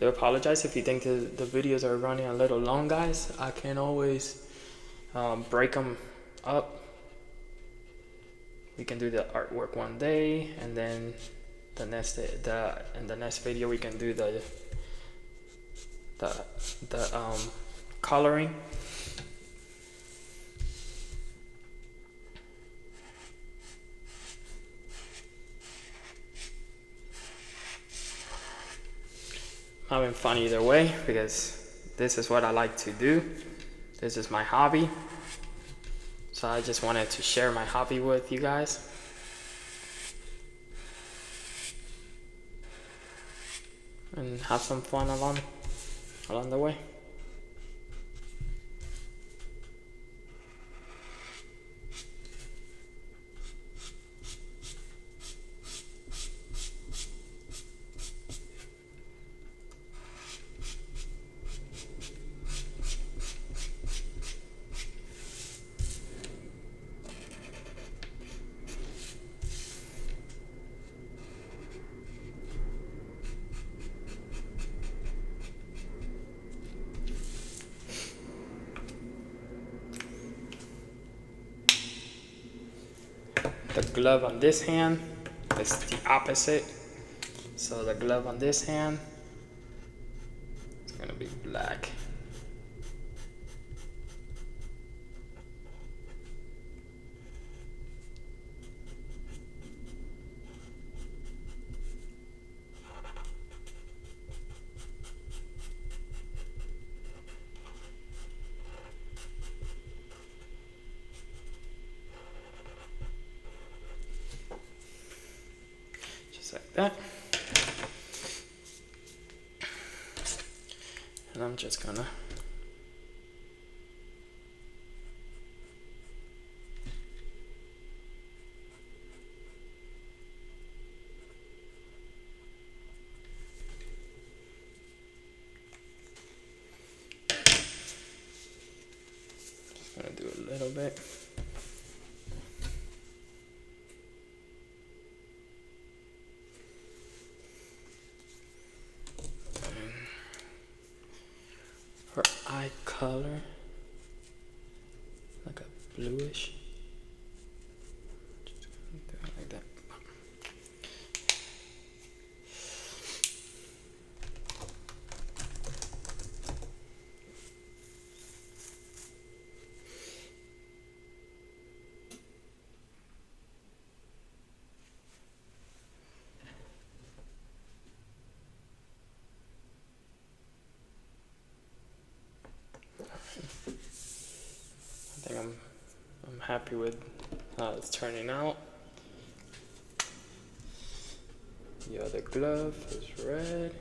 do apologize if you think the videos are running a little long, guys. I can always break them up. We can do the artwork one day, and then the next in the next video we can do the coloring. Having fun either way, because this is what I like to do. This is my hobby. So I just wanted to share my hobby with you guys. And have some fun along the way. The glove on this hand is the opposite. So the glove on this hand is gonna be black. Like that. And I'm just gonna do a little bit. Her eye color, like a bluish. Just do it like that. I think I'm happy with how it's turning out. The other glove is red.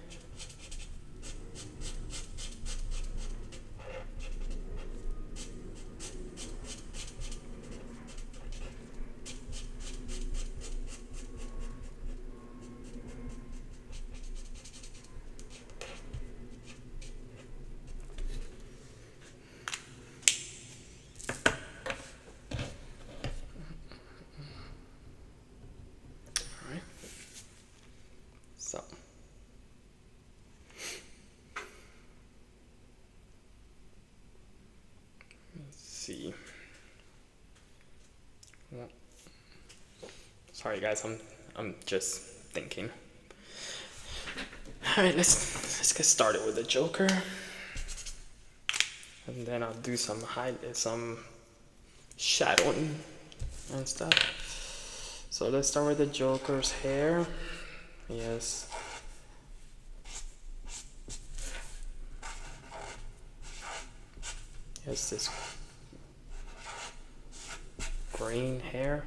So let's see. Well, sorry guys, I'm just thinking. All right, let's get started with the Joker, and then I'll do some shadowing and stuff. So let's start with the Joker's hair. Yes. Yes, this green hair.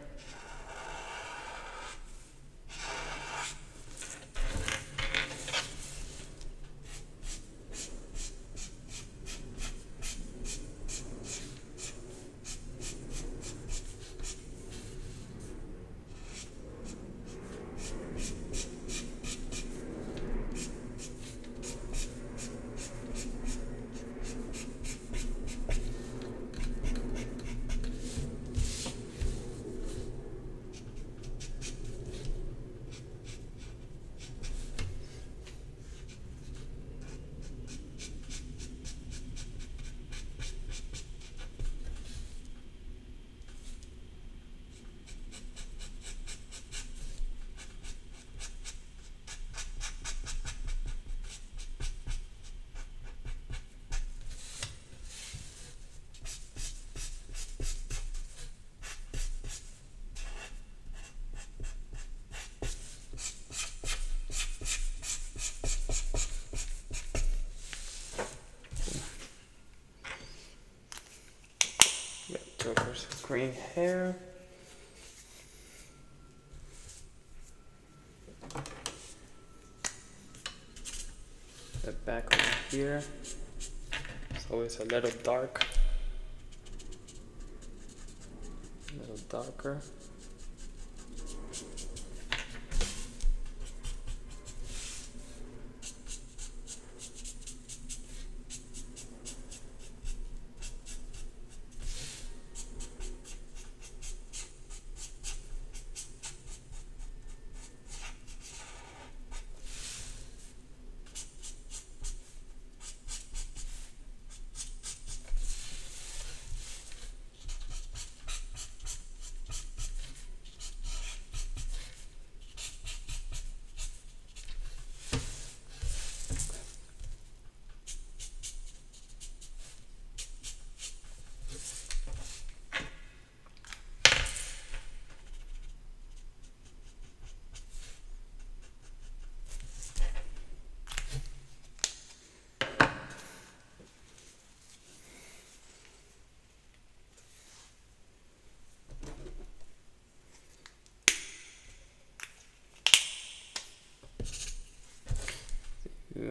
Joker's green hair. The back over here. So it's a little dark. A little darker. Yeah.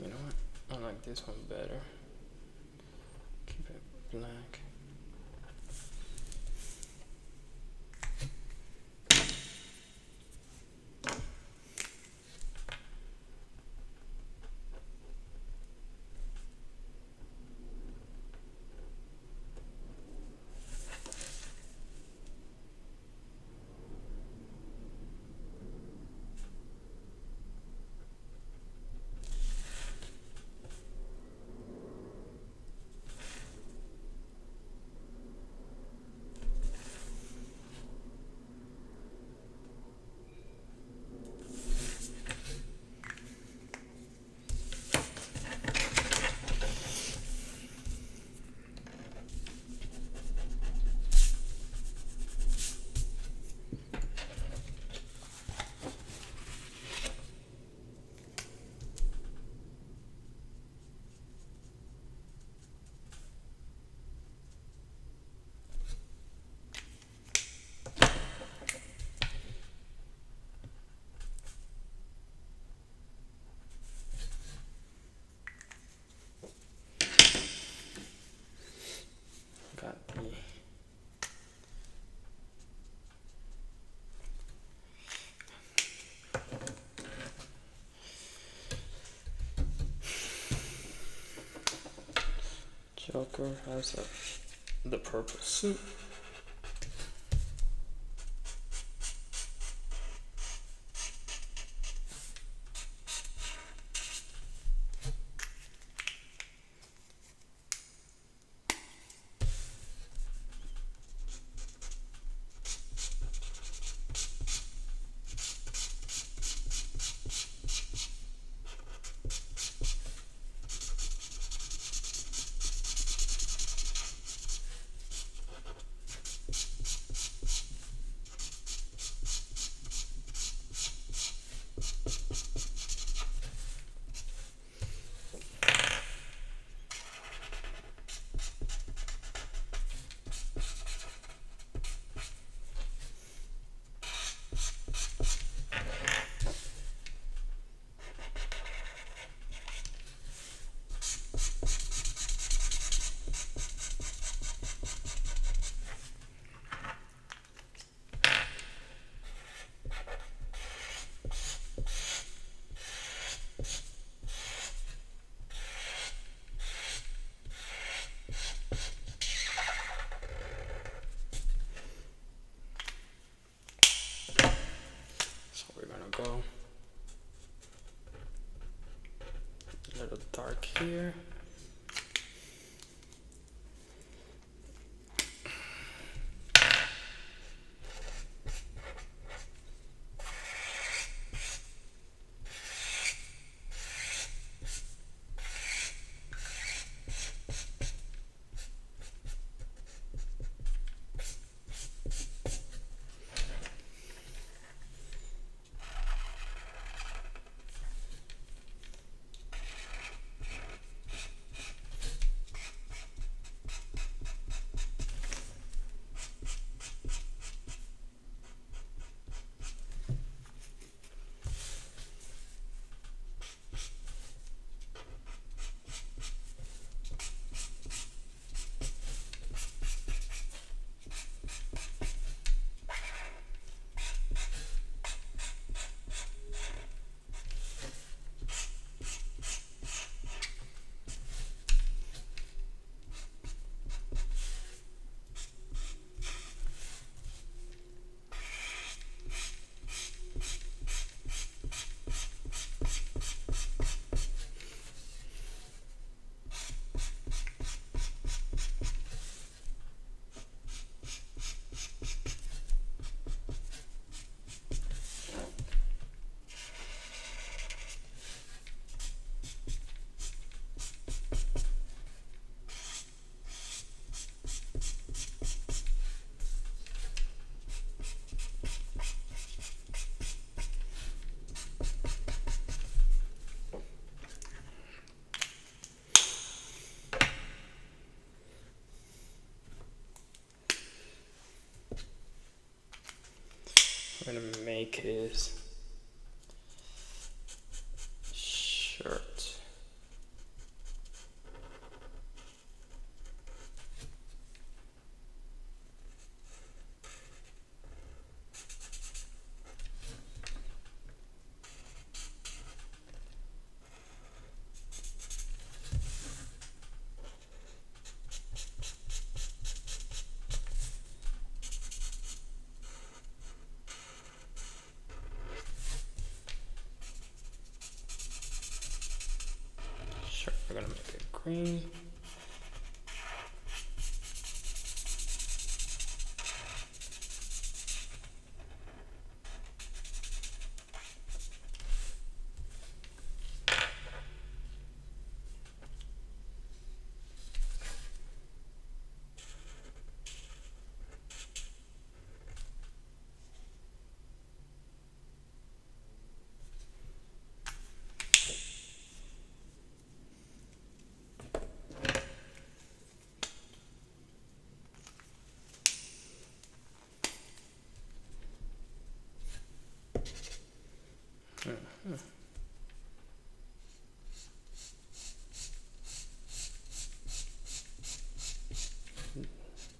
You know what? I like this one better. Keep it black. Got the Joker has the purple suit. I'm gonna make his shirt. We're gonna make it green.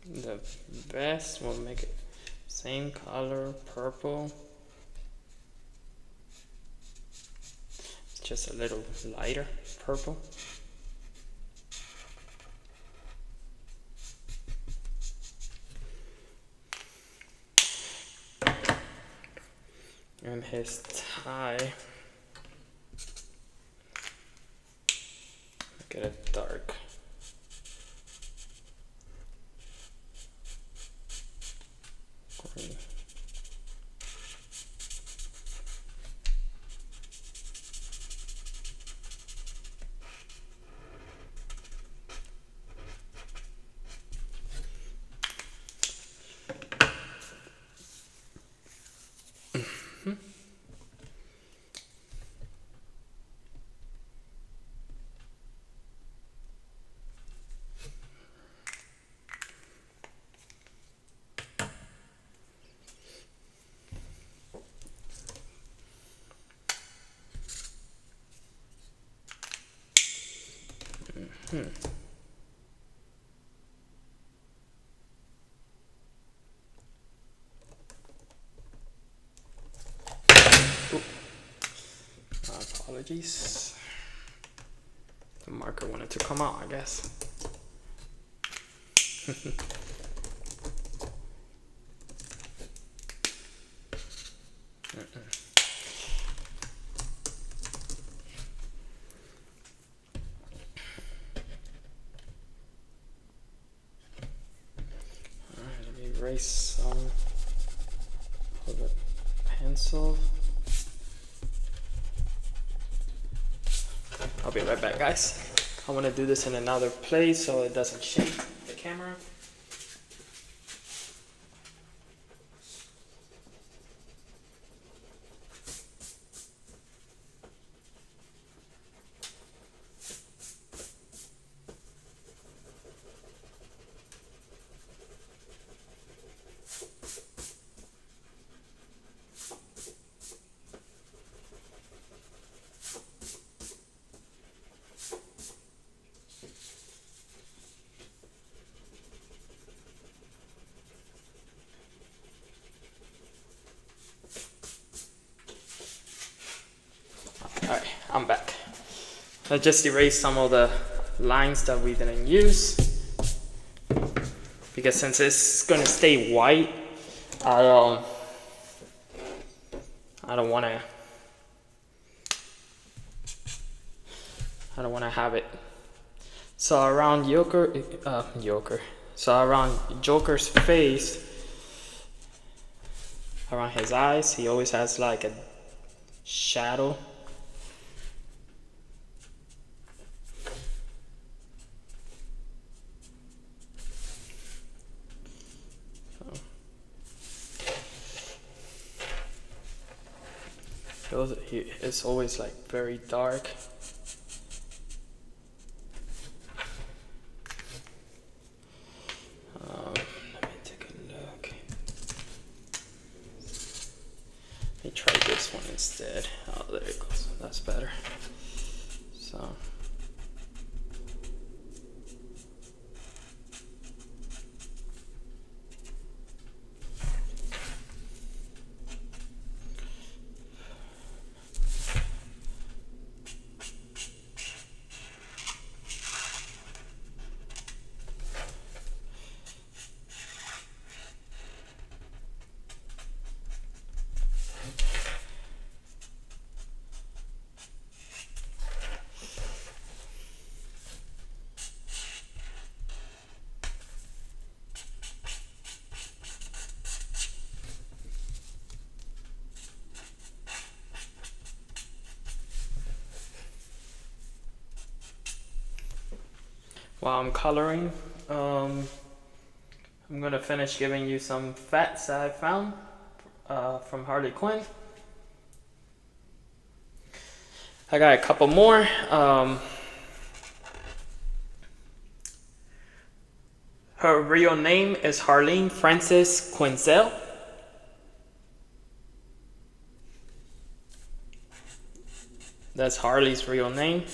The vest, we'll make it same color, purple. Just a little lighter purple. And his tie, make it a dark. Green. Apologies. The marker wanted to come out, I guess. Alright, let me erase some of the pencil. I'll be right back, guys. I want to do this in another place so it doesn't shake the camera. Alright, I'm back. I just erased some of the lines that we didn't use, because since it's gonna stay white, I don't wanna have it. So around So around Joker's face, around his eyes, he always has like a shadow. It's always like very dark. Let me take a look. try this one instead. Oh, there it goes. That's better. So. While I'm coloring, I'm gonna finish giving you some facts that I found from Harley Quinn. I got a couple more. Her real name is Harleen Frances Quinzel. That's Harley's real name.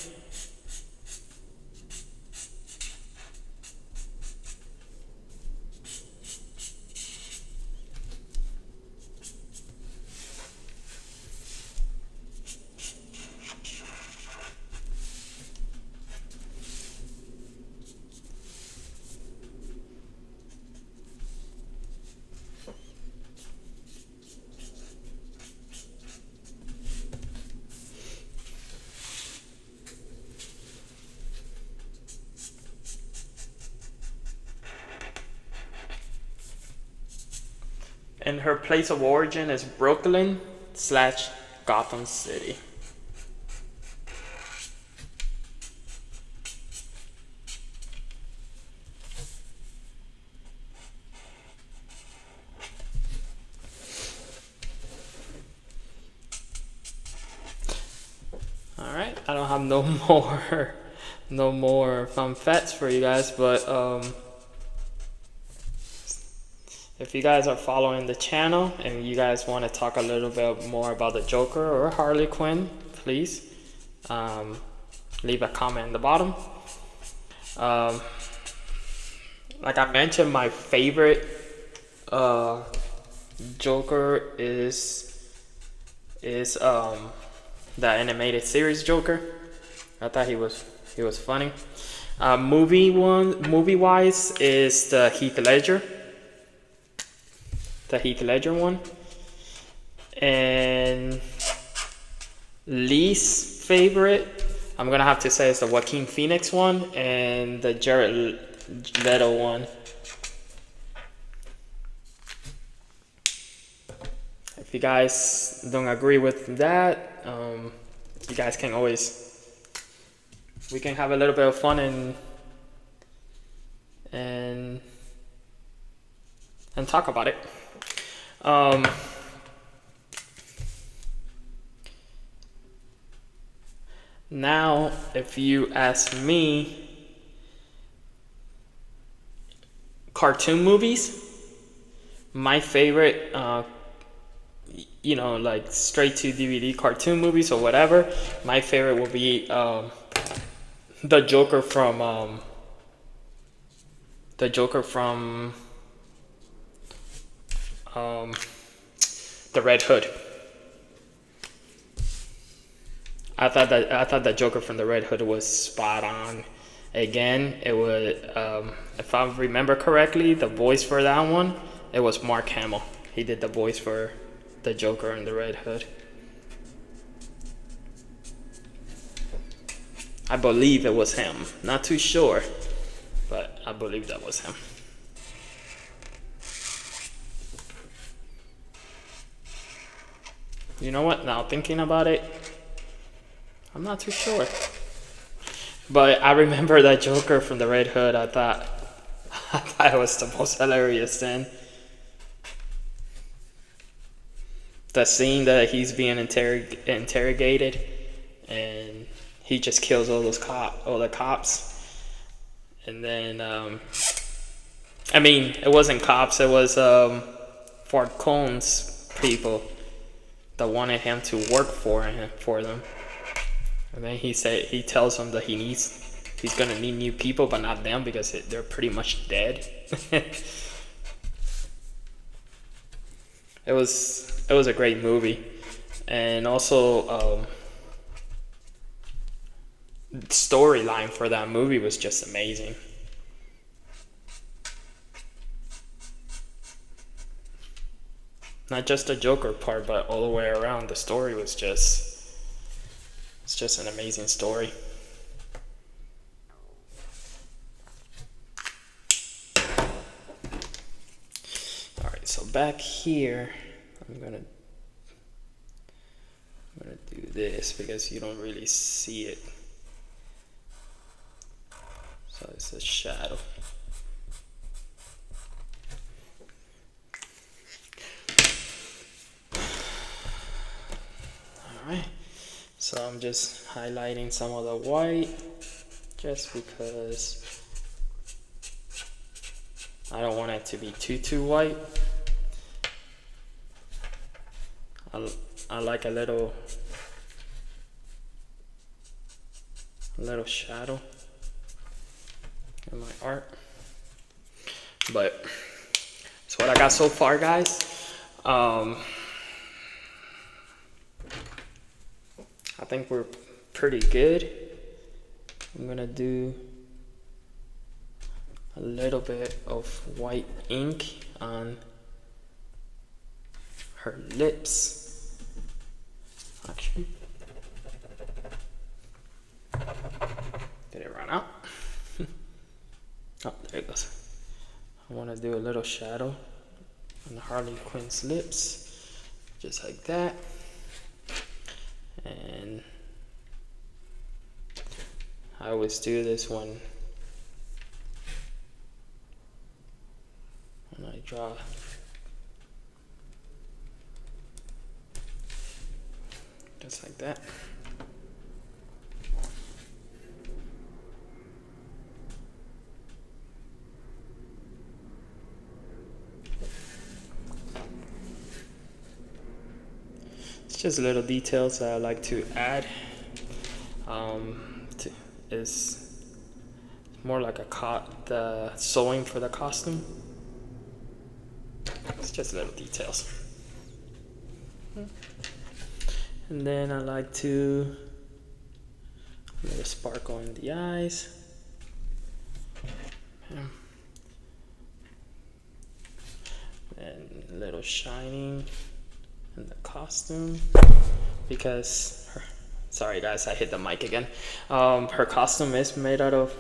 And her place of origin is Brooklyn / Gotham City. Alright, I don't have no more fun facts for you guys, but if you guys are following the channel and you guys want to talk a little bit more about the Joker or Harley Quinn, please leave a comment in the bottom. Like I mentioned, my favorite Joker is the animated series Joker. I thought he was funny. Movie wise is the Heath Ledger one. And least favorite, I'm gonna have to say, is the Joaquin Phoenix one and the Jared Leto one. If you guys don't agree with that, you guys can we can have a little bit of fun and talk about it. Now, if you ask me, cartoon movies, my favorite, like straight to DVD cartoon movies or whatever, my favorite will be the Joker from the Red Hood. I thought that Joker from the Red Hood was spot on. Again, it was, if I remember correctly, the voice for that one, it was Mark Hamill. He did the voice for the Joker in the Red Hood. I believe it was him. Not too sure, but I believe that was him. You know what? Now thinking about it, I'm not too sure. But I remember that Joker from the Red Hood. I thought it was the most hilarious then. The scene that he's being interrogated, and he just kills all the cops, and then it wasn't cops. It was Falcone's people. that wanted him to work for them. And then he tells them that he's gonna need new people, but not them because they're pretty much dead. It was a great movie, and also the storyline for that movie was just amazing. Not just the Joker part, but all the way around. The story was it's just an amazing story. Alright, so back here, I'm gonna do this because you don't really see it. So it's a shadow. Alright, so I'm just highlighting some of the white just because I don't want it to be too white. I like a little shadow in my art. But that's what I got so far, guys. I think we're pretty good. I'm gonna do a little bit of white ink on her lips. Actually, did it run out? Oh, there it goes. I want to do a little shadow on Harley Quinn's lips, just like that. And I always do this when I draw. Just like that. It's just little details that I like to add. Is more like the sewing for the costume. It's just little details. And then I like to a little sparkle in the eyes. And a little shining in the costume because sorry guys, I hit the mic again. Her costume is made out of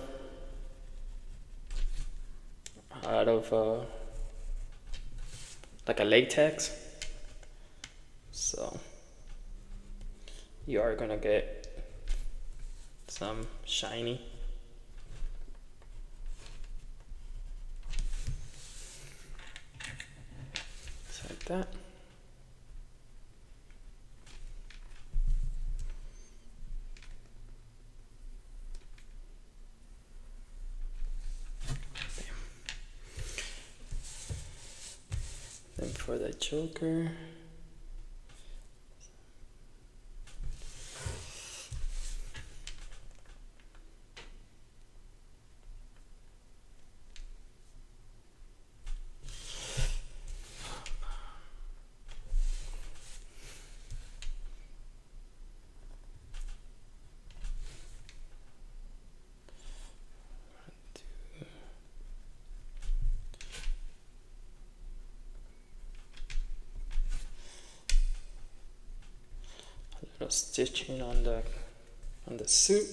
like a latex, so you are gonna get some shiny. Just like that. Then for the Joker, little stitching on the suit,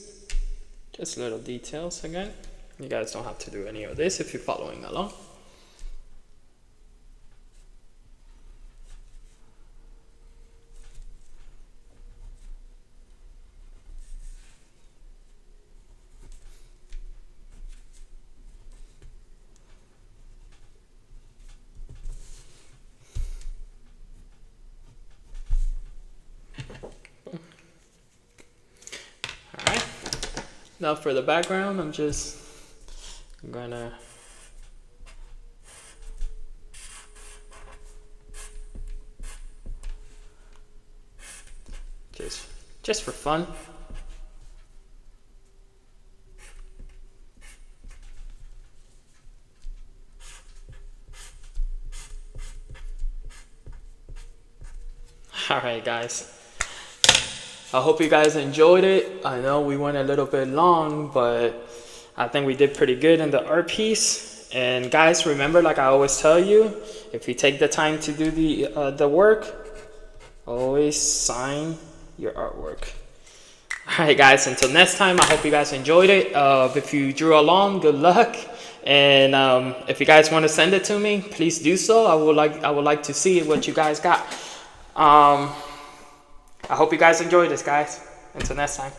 just little details again. You guys don't have to do any of this if you're following along. Now for the background, I'm gonna just for fun. Alright guys, I hope you guys enjoyed it. I know we went a little bit long, but I think we did pretty good in the art piece. And guys, remember, like I always tell you, if you take the time to do the work, always sign your artwork. Alright guys, until next time, I hope you guys enjoyed it. If you drew along, good luck. And if you guys want to send it to me, please do so. I would like to see what you guys got. I hope you guys enjoyed this, guys. Until next time.